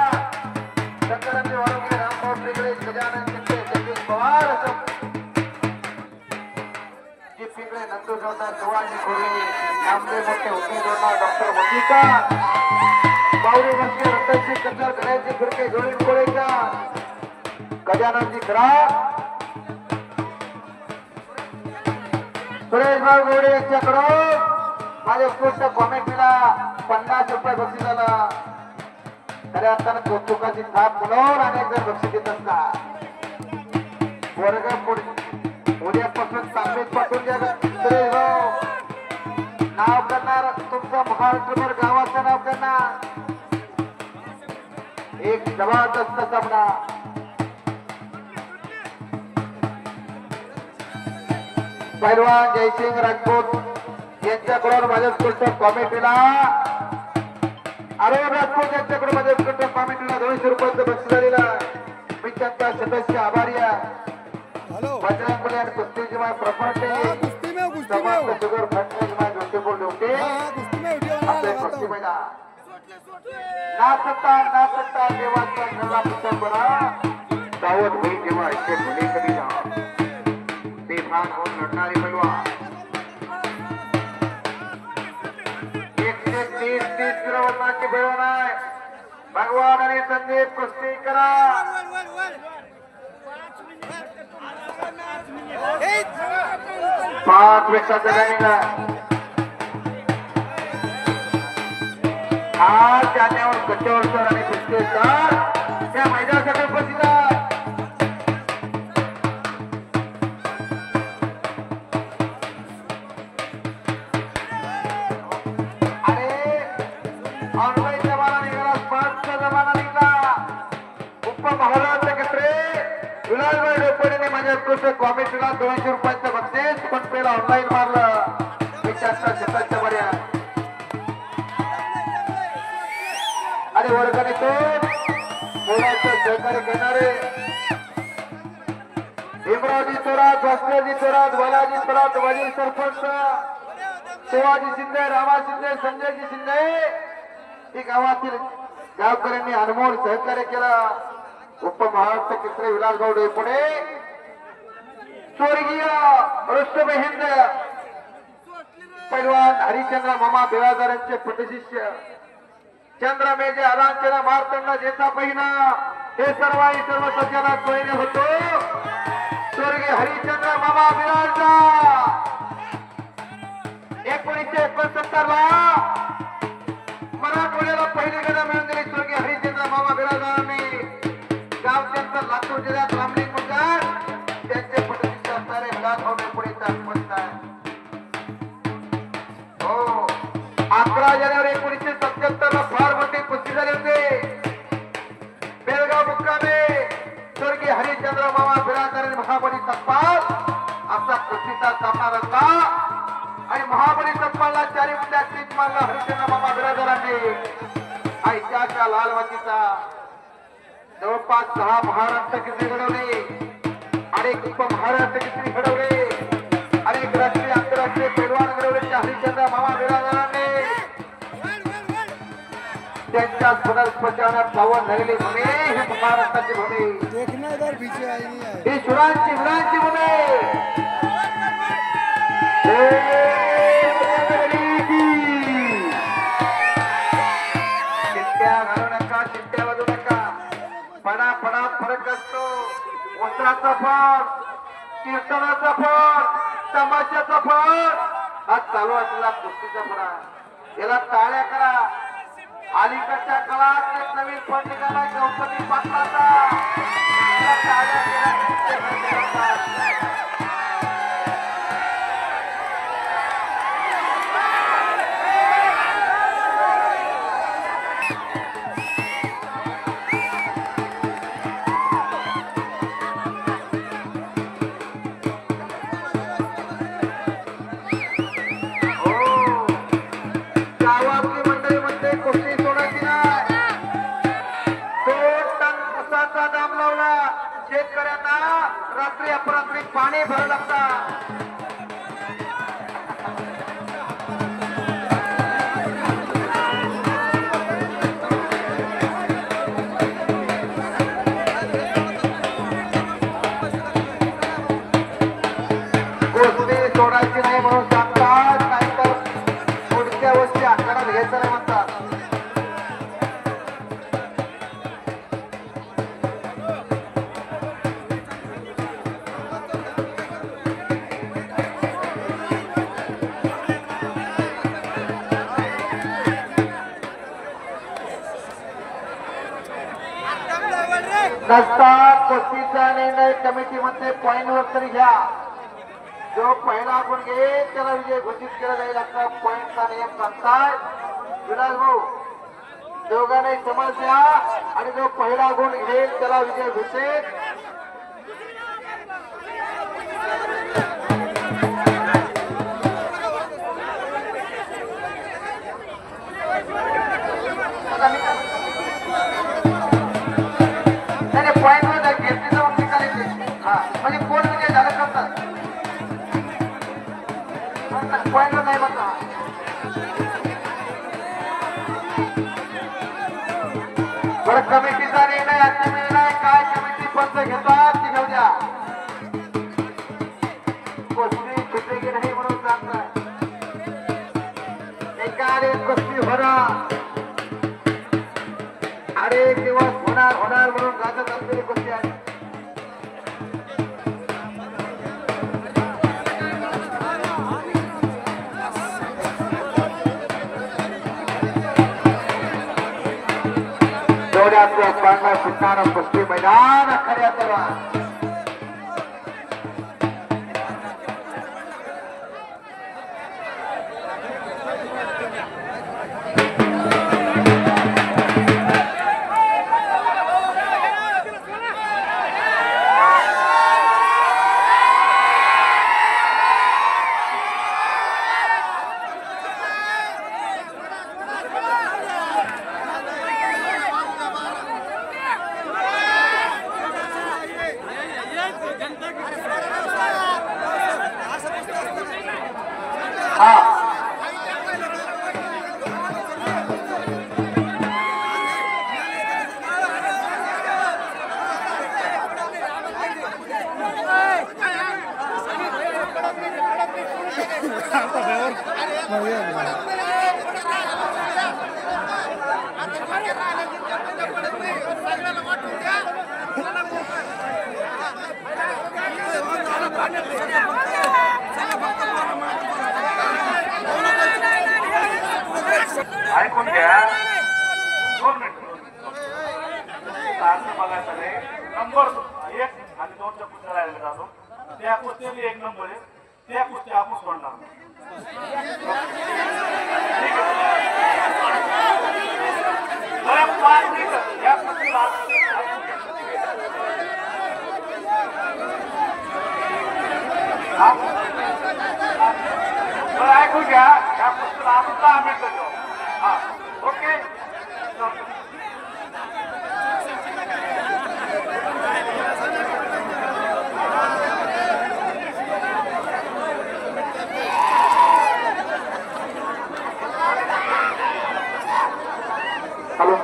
संक्रांती वाळुंगे रामभाऊ पिंगळे गजानन चित्ते जगदीश पवार जी पिंगळे नंदू जोडा शिवाजी खोरे नामदेव मोठे उकी जोडा डॉक्टर वंदिका बावरी मस्के रतनजी कन्नर गणेशजी फिरके जोडीन कोळेकर गजाननजी खरा सुरेश भाऊ गोडे यांच्याकडून माझ्या उत्कृष्ट कॉमेंटला 50 रुपये बक्षीस झालं. खऱ्या अर्थानं कौतुकाची थाप म्हणून अनेक जण बक्षीस देत असतात. वर्ग उद्यापासून तांबेत पाठवून द्या. सुरेश भाऊ नाव करणार तुमचं महाराष्ट्रभर गावाचं नाव करणार. एक जबरदस्त सामना पैलवान जयसिंग राजपूत यांच्याकडून माझ्या उत्कृष्ट कॉमेंटला अरुण राजपूत यांच्याकडून माझ्या उत्कृष्ट कॉमेंटला 200 रुपयाचं बक्षीस झालेलं आहे. मी त्यांचा सदस्य आभारी आहे. हेलो बजरंग बली आणि कुस्तीची माय प्रॉपर्टी कुस्ती में शुगर फॅक्टरी माय जोते बोलले होते कुस्ती में वीडियो बना आपले लगाता कुस्ती हूँ. मैदान नाचता देवाचा नल्ला पुत्र बरा दावत होईल तेव्हा इथे भले कधी जा बेभान होऊन लढणारी पैलवान 130 किलोवरची पैलवान आहे. भगवान आणि संदीप कुस्ती करा. 5 मिनिटाचा टायमिंग आहे. आज जानेवारी गट्टेवरकर आणि कुस्तेकर त्या मैदानासाठी उपस्थित आहेत. ऑनलाईन जमाना निघाला, स्मार्टचा जमाना निघाला. उपमहाराष्ट्र केंद्रे विलासभाई डोपडेने माझ्या उत्कृष्ट कॉमेंटला 200 रुपयाचं बक्षीस पण पेला ऑनलाईन मारलं. मी त्यांच्या शेताच्या बऱ्या आणि वर्गणीतून मुलाचं सहकार्य घेणारे भीमरावजी थोरात, भास्करजी थोरात, बालाजी थोरात, वजीर सरपंच शिवाजी शिंदे, रामा शिंदे, संजयजी शिंदे ही गावातील गावकऱ्यांनी अनमोल सहकार्य केलं. उपमहाराष्ट्र केसरी विलासभाऊ डोईपुणे स्वर्गीय रुस्तम हिंद पैलवान हरिचंद्र मामा बेळादार यांचे पटशिष्य चंद्रमेजे आरांचना मारतंड जेता पहिना हे सर्व सज्जना सोयीने होतो. स्वर्गीय हरिचंद्र मामा बेळादार 1969 ला मराठवाड्याला पहिली गदा मिळून दिली. स्वर्गीय हरिचंद्र मामा बिराजदारांनी गाव त्यांचं लातूर जिल्ह्यात रामलिंग मुलगा त्यांचे पटशिष्य असणारे विलासभाऊ डोईपुणेचा स्पष्ट आहे. हो 11 जानेवारी 1977 ला फार मोठी कुस्ती झाली होती. बेळगाव मुक्कामी स्वर्गीय हरिचंद्र मामा बिराजदार आणि महाबली सत्पाल असा कुस्तीचा सामना रंगला आणि महाबली सत्पालला 4 मिनिटात तीच मारला हरिचंद्र मामा बिराजदारांनी. ऐतिहासिक लाल मातीचा जवळपास 6 महाराष्ट्र केसरी घडवले, अनेक उपमहाराष्ट्र केसरी घडवले, अनेक राष्ट्रीय आंतरराष्ट्रीय पैलवान घडवले. हरिचंद्र मामा बिराजदारांनी त्यांच्या पुनर्स्पशानात पावन झालेली भूमी ही महाराष्ट्राची भूमी, देखना इधर पीछे आई नहीं आई. ही सुरांची मुलांची भूमी. कीर्तनाचा फळ, तमाशाचा फळ, हा चालू असलेला कुस्तीचा फळ आहे. याला टाळ्या करा. अलीकडच्या काळात एक नवीन फळ निघाला गणपती पाटलाचा. याला टाळ्या केल्या. शेतकऱ्यांना रात्री अपरात्री पाणी भरावं लागतं. गोष्टी सोडायची नाही म्हणून सांगतात, नाहीतर पुढच्या वर्षी आकारात घ्यायचं नाही म्हणतात. नसतात कुस्तीचा निर्णय कमिटीमध्ये पॉईंटवर तरी घ्या. जो पहिला गुण घेईल त्याला विजय घोषित केला जाईल. असा पॉईंटचा नियम सांगताय विलास भाऊ. दोघांनाही समज द्या आणि जो पहिला गुण घेईल त्याला विजय घोषित. पॉईंट वर घेतली जाऊन निकालायचे. हा म्हणजे कोण विजय झाला करतात. पॉईंट वर नाही म्हणता. बरं कमिटीचा निर्णय अंतिम निर्णय काय कमिटी पंच घेतात ती घेऊ द्या. कुस्ती सुटेगी नाही म्हणून सांगताय. एकाने कुस्ती होणार, अनेक दिवस होणार होणार म्हणून गाजत असलेली कुस्ती आहे. डोळ्यातल्या पांढरा फुटणारा कुस्ती मैदान खऱ्या तरा. ऐकून घ्या. 2 मिनिट बघायचं नाही. नंबर 1 आणि 2च्या कुस्त्या राहिल्या जातो. त्या कुस्त्याने 1 नंबर आहे. त्या कुस्त्या आपण सोडणार. बरं 5 मिनिट या कुस्तीला बरं ऐकून घ्या. या कुस्तीला आपण 10 मिनिटं देऊ. हा ओके. हॅलो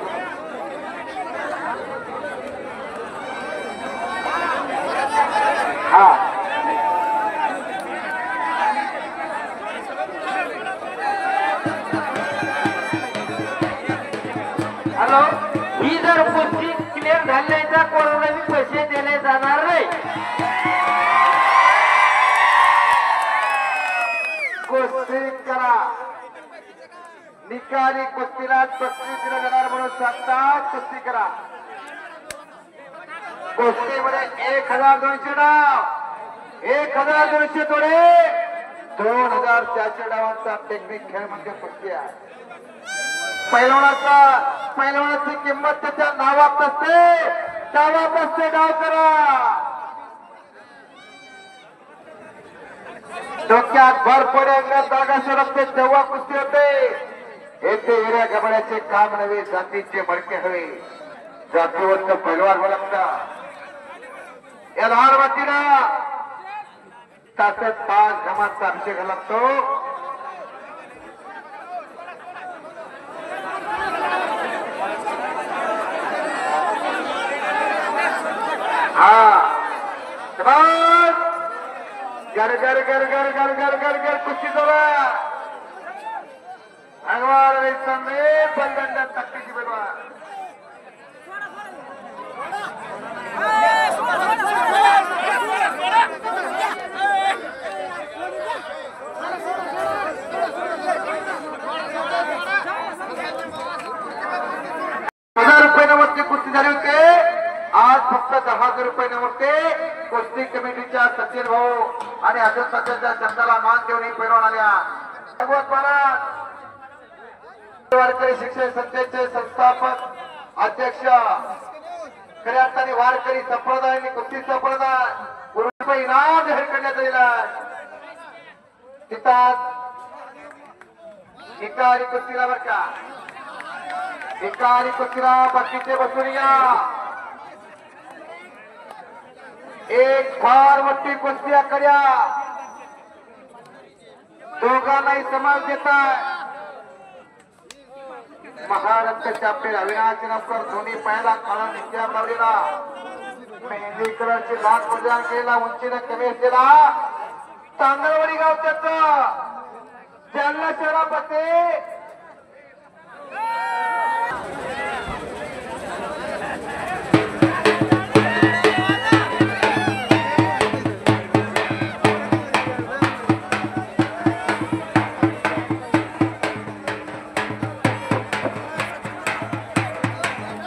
हा हॅलो. ही जर कुस्ती क्लिअर झाली नाही तर कोणालाही पैसे दिले जाणार नाही. निकाली कुस्तीला बक्षीस दिलं जाणार म्हणून सांगतात. कुस्ती करा. कुस्तीमध्ये 1200 डाव, 1200 तोडे, 2400 डावांचा टेक्निक खेळ म्हणजे कुस्ती आहे. पैलवानाची किंमत त्याच्या नावात असते, डावात असते. डाव करा. डोक्यात भर पडे, अंगात जागा सरकते तेव्हा कुस्ती होते. येथे येड्या गबड्याचे काम नव्हे, जातीचे मडके हवे. जातीवंत पैलवान लागता. या लहान मातीला तासात 5 घमाचा अभिषेक लागतो. गर गर गर गर गर गर गर गर कुस्ती जोरा. भगवान संदे बंधन तक्कीची बेलवान. ₹1000 कुस्ती झाली होते. आज फक्त 10,000 रुपये नव्हते. कुस्ती कमिटीच्या सचिन भाऊ आणि अशोक सचिनच्या शब्दाला मान देऊन ही पैलवान आल्या. भगवत महाराज वारकरी शिक्षण संस्थेचे संस्थापक अध्यक्ष, खऱ्या अर्थाने वारकरी संप्रदाय आणि कुस्ती संप्रदाय गुरुपै इनाम जाहीर करण्यात आलेला आहे. तिथं एका आणि कुस्तीला बर का, एका आणि कुस्तीला बाकीचे बसून या. एक फार मोठी कुस्ती आकड्या दोघांनाही समाज देतात. महारत्न चॅम्पियन अविनाश नवकर दोन्ही पायाला काळा निशाण लावलेला, मेहंदी कलरची लाल परिधान केलेला, उंचीनं कमी असलेला तांदळवाडी गाव त्याचा जालना शहरामध्ये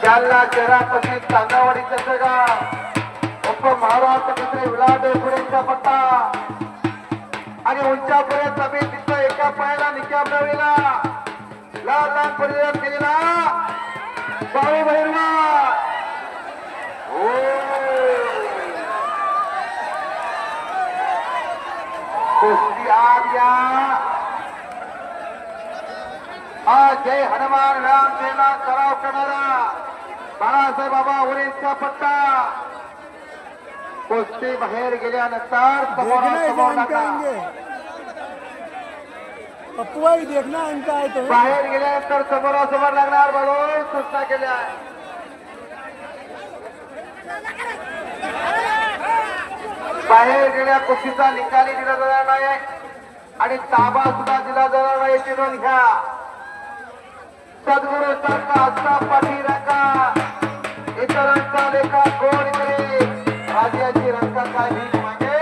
जालना शहरापासून तांदळवाडी त्याचं गाव, उपमहाराष्ट्र मंत्री विलास डोकरेंचा पट्टा आणि उंचापर्यंत आम्ही तिथं एका पायाला निकाब लावलेला, लाल लाल परिधान केलेला बाळू भैरवा. कुस्ती आज या. जय हनुमान राम सेना सराव करणारा बाळासाहेब बाबा उरेंचा पट्टा. कुस्ती बाहेर गेल्यानंतर समोरासमोर लागला. पप्पू भाई देखना इनका आहे तो बाहेर गेल्यानंतर समोरासमोर लागणार म्हणून सूचना केल्या. बाहेर गेल्या कुस्तीचा निकाली दिला जाणार नाही आणि ताबा सुद्धा दिला जाणार नाही. याची नोंद घ्या. सद्गुरू सारखा हस्ता पाठी राखा, इतरांचा लेखा गोड करे. राजाची रंगा काय भीक मागे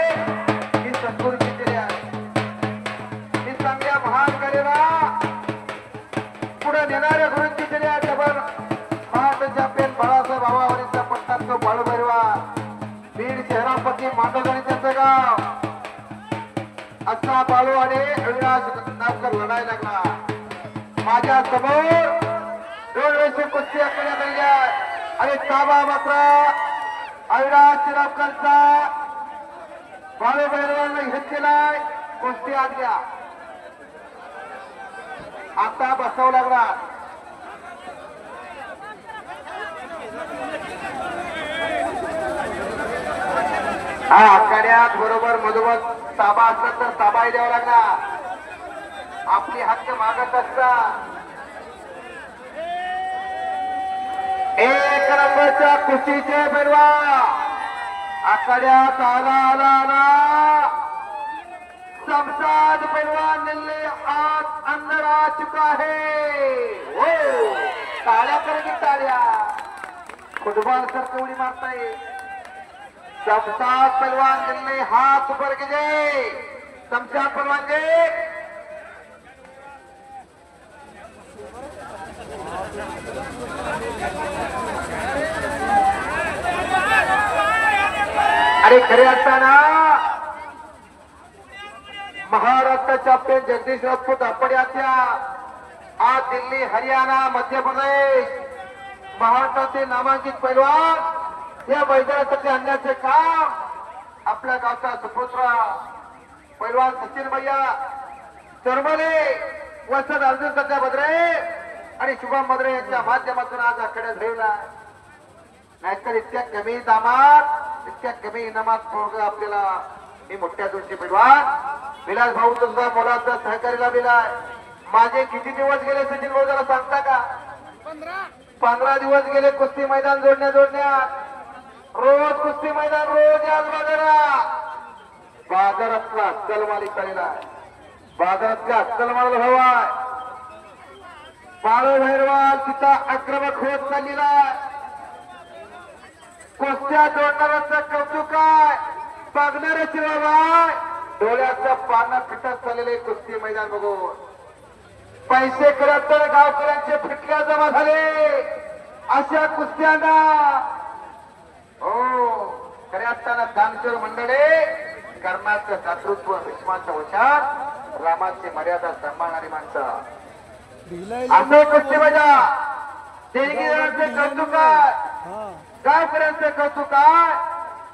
ही सद्गुरूची दिली आहे. ही चांगल्या महान करेला पुढे नेणाऱ्या गुरूंची दिली आहे. जबर महाराष्ट्र चॅम्पियन बाळासाहेब बाबावरीचा पट्टा तो बाळू भैरवा. बीड शहरापती मांडवगणी त्याचं गाव. असा बाळू आणि अविनाश नावकर लढाई लागला. माझ्या समोर 2 वेळची कुस्ती करण्यात आली आहे आणि ताबा मात्र अविनाश नावकरचा बाळू भैरवांना घेतलेलाय. कुस्ती आल्या. आता बसावं लागणार. हा आखाड्यात बरोबर मधोमध ताबा असतात तर ताबाही द्यावा लागणार. आपली हक्क मागत असतात. 1 नंबरच्या कुस्तीचे पैलवा आखाड्यात आला आला आला. शमशाद पैलवान निल्ले आत अंदर आ चुका है. हो टाळ्या करेगी टाळ्या. फुटबॉल सारखं उडी मारताय. शमशाद पैलवान निल्ले हात ऊपर कीजिए. शमशाद पैलवान जी आणि खरे असताना महाराष्ट्र चॅम्पियन जगदीश राजपूत आपण याच्या आज दिल्ली हरियाणा मध्य प्रदेश महाराष्ट्राचे नामांकित पैलवान या मैदानासाठी आणण्याचे काम आपल्या गावचा सुपुत्र पैलवान सचिन भैया चरमले वसंत अर्जुन सध्या बद्रे आणि शुभम बद्रे यांच्या माध्यमातून आज आखाड्यात ठेवला. नाहीतर इतक्या कमी दामात इतक्या कमी इनामात पोरग आपल्याला मी मोठ्या दोनशे पैलवान विलास भाऊ तुमचा मोलाचा सहकार्याला दिलाय. माझे किती दिवस गेले सचिन भाऊ जरा सांगता का? 15 दिवस गेले कुस्ती मैदान जोडण्यात रोज कुस्ती मैदान रोज आज बाजारातला अक्कल माल इकडला बाजारातल्या अक्कल माल हवाय. बाळू भैरवाल तिथं आक्रमक होत चाललेला कुस्त्या जोडणाऱ्याचं कौतुक आहे बघणाऱ्याची बाबाय डोळ्याचं पानं फिटत चाललेले कुस्ती मैदान बघून पैसे करत तर गावकऱ्यांचे फिटक्या जमा झाले अशा कुस्त्यांना. हो खऱ्या असताना दानशूर मंडळे कर्णाचं दातृत्व भीष्माच्या वशात रामाची मर्यादा सांभाळणारी माणसं असे कुस्ती मजा देणगीदारांचे कौतुक आहे गावकऱ्यांचे कौतुक आहे.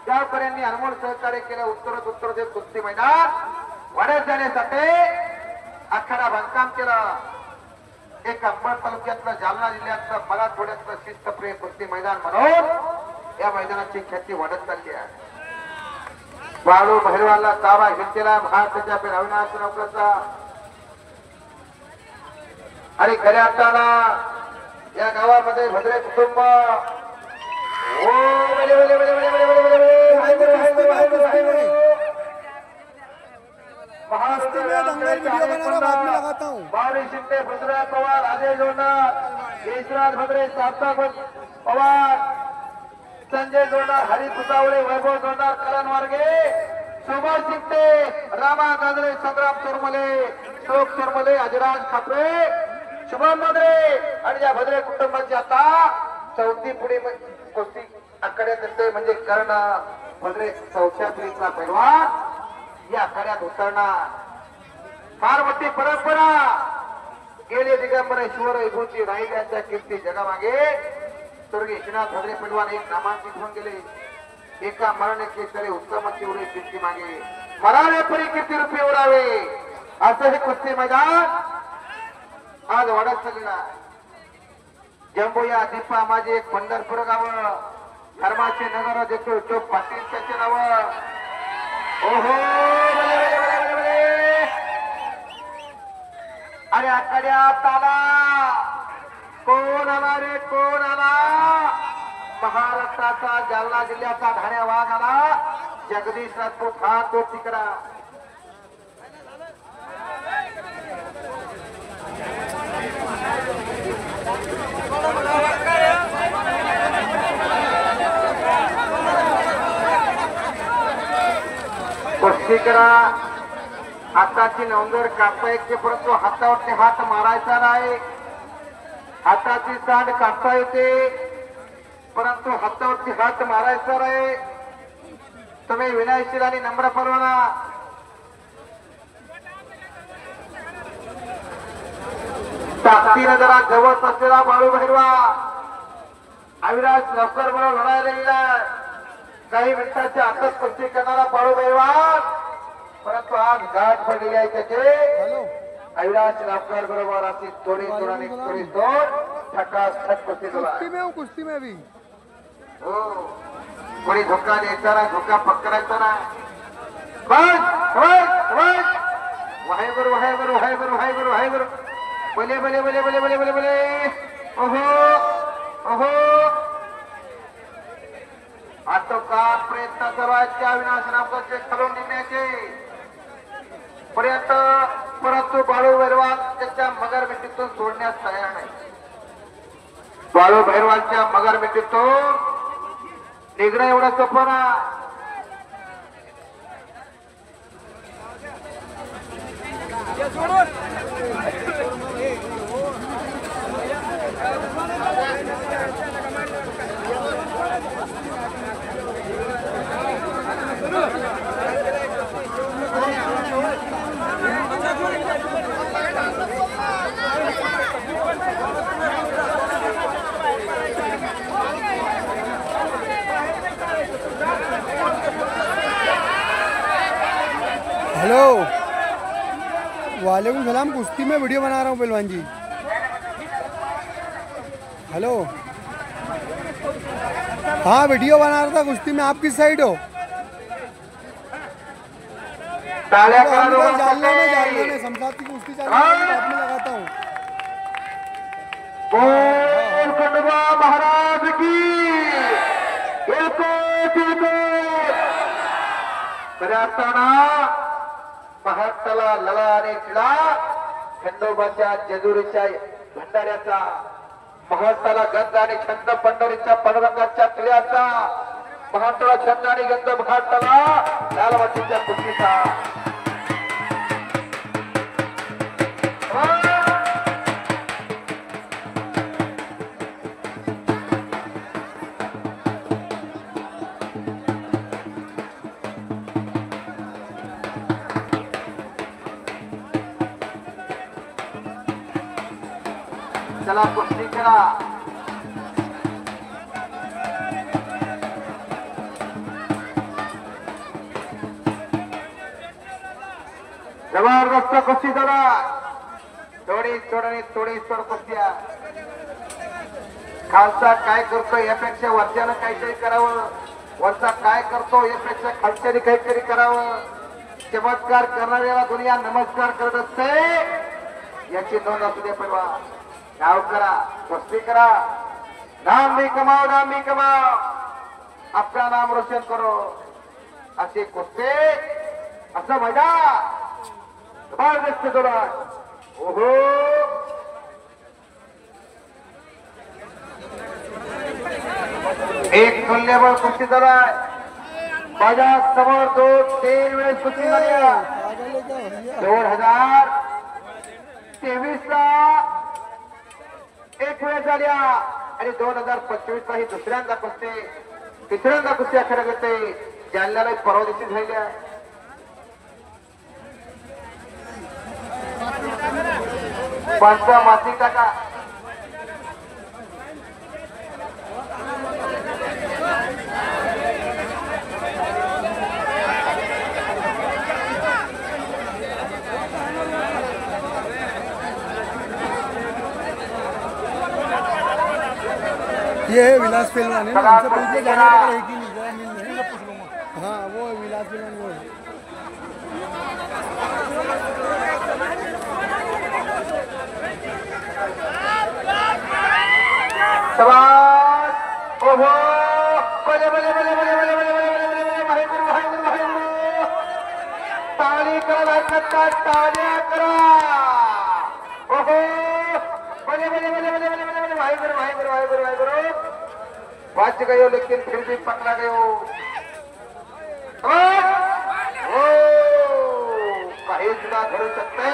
गावकऱ्यांनी अनमोल सहकार्य केलं उत्तर देत कुस्ती मैदान वाढत जाण्यासाठी आखाडा बांधकाम केलं. एक अंबड तालुक्यातलं जालना जिल्ह्यातलं मराठवाड्यातलं शिस्तप्रिय कुस्ती मैदान म्हणून या मैदानाची ख्याती वाढत चालली आहे. बाळू भैरवाला ताबा घेतलेला भारताच्या अविनाश नौकरचा आणि खऱ्या अर्थाला या गावामध्ये भद्रे कुटुंब बावरी शिंदे भद्रा पवार अजय जोडणार यशराज भद्रे सार्थक पवार संजय जोडणार हरी पुतावळे वैभव जोडणार करण वारगे सुभाष शिंदे रामा गांधळे संग्राम चोरमले शोक चोरमले अजराज खापरे शुभम भद्रे आणि या भद्रे कुटुंबाची आता चौथी पुढे कुस्ती आखाड्यात येते म्हणजे कर्ण भद्रे चौथ्या पिढीतला पैलवान या आखाड्यात उतरणार. फार मोठी परंपरा गेले दिगंबर ईश्वर विभूती राहिल्याच्या कीर्ती जगामागे स्वर्गीय एकनाथ भद्रे पैलवान एक नामांकित होऊन गेले. एका मरण केसरी उत्तम एवढे कीर्ती मागे मराळे परी कीर्ती रूपी उडावे असं हे कुस्ती मैदान आज वाढत चाललेला. जंबोया दीपा माझे एक पंढरपूर गाव धर्माचे नगर देखील चोप पाटील त्याचे नाव ओहो आणि आखाड्यात आला कोण आला रे कोण आला महाराष्ट्राचा जालना जिल्ह्याचा ढाण्या वाघ आला जगदीश राजपूत हा तो तिकडा. कुस्ती करा हाताची नोंदर काढता येते परंतु हातावरती हात मारायचा नाही. हाताची सांड काढता येते परंतु हातावरती हात मारायचा नाही. तुम्ही विनयशील आणि नम्र परवाना ताकदीनं जरा जवळ असलेला बाळू भैरवा अविनाश लवकर बरोबर लढायला गेला. काही मिनिटांच्या आतच कुस्ती करणारा बाळू भैरवा परंतु आज गाठ पडलेली आहे त्याचे अविनाश लवकर बरोबर अशी थोडी थोडी थोडी तोड ठकास ठक कुस्ती कुस्ती में भी हो कोणी धोका द्यायचा नाही धोका पकडायचा नाही. बस वाहेबर वाहेबर वाहेबर वाहेबर वाहेबर बोले बोले बोले बोले बोले बोले बोले ओहो ओहो आटोकाट प्रयत्न करायचे अविनाश नामकाचे खालून निघण्याचे परंतु बाळू भैरवाल त्याच्या मगरमिठीतून सोडण्यास तयार नाही. बाळू भैरवालच्या मगरमिठीतून निघणं एवढं सोपं ना. हेलो, वालेकुम सलाम। कुश्ती में वीडियो बना रहा हूँ पहलवान जी। हेलो, हाँ वीडियो बना रहा था कुश्ती में। आप किस साइड हो? टाळ्या तो करा हम इधर जालना में दोघांसाठी शमशाद की कुश्ती चल रही है, रात में लगाता हूँ। बोल खंडोबा महाराज की एकच खऱ्या अर्थानं महाराष्ट्राला लळा आणि टिळा खंडोबाच्या जेजुरीच्या भंडाऱ्याचा, महाराष्ट्राला गंध आणि छंद पंढरीच्या पांडुरंगाच्या टिळ्याचा, महाराष्ट्राला छंद आणि गंध महाराष्ट्राला लालबागच्या कुस्तीचा. चला कुस्ती करा. जबरदस्त कुस्ती जरा थोडी सोड कुस्त्या. खालचा काय करतो यापेक्षा वरच्यानं काहीतरी करावं, वरचा काय करतो यापेक्षा खालच्याने काहीतरी करावं. चमत्कार करणाऱ्याला दुनिया नमस्कार करत असते, याची नोंद असू दे. पैलवान गाव करा, कुस्ती करा, नाम भी कमाओ, आपका नाम रोशन करो. असे कुस्ते, असं मजा जबरदस्त जोरात. ओहो, एक तुल्यबळ कुस्ती झाला. माझ्या समोर 2-3 वेळेस कुस्ती झाली. 2023 ला एक वेळ झाल्या आणि 2025 ला ही दुसऱ्यांदा कुस्ती, तिसऱ्यांदा कुस्ती अखेर घेते. जालन्याला परवा दिवशी झाल्या. पाचवा माती टाका. ये है विलास पहलवान है ना, हमसे पूछने जाने का एक ही नहीं, जरा मिल रहे हैं। हाँ वो है विलास पहलवान, वो है। शाबाश. ओहो, बले बले बले बले बले बले बले बले वाहेगुरु. टाळी करा, हरकत टाळ्या करा. ओहो, बले बले बले बले बले बले वाहेगुरु. बच गयो लेकिन फिर भी पकड़ा गयो. ओ काही सुद्धा घडू शकते.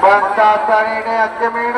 पंचायत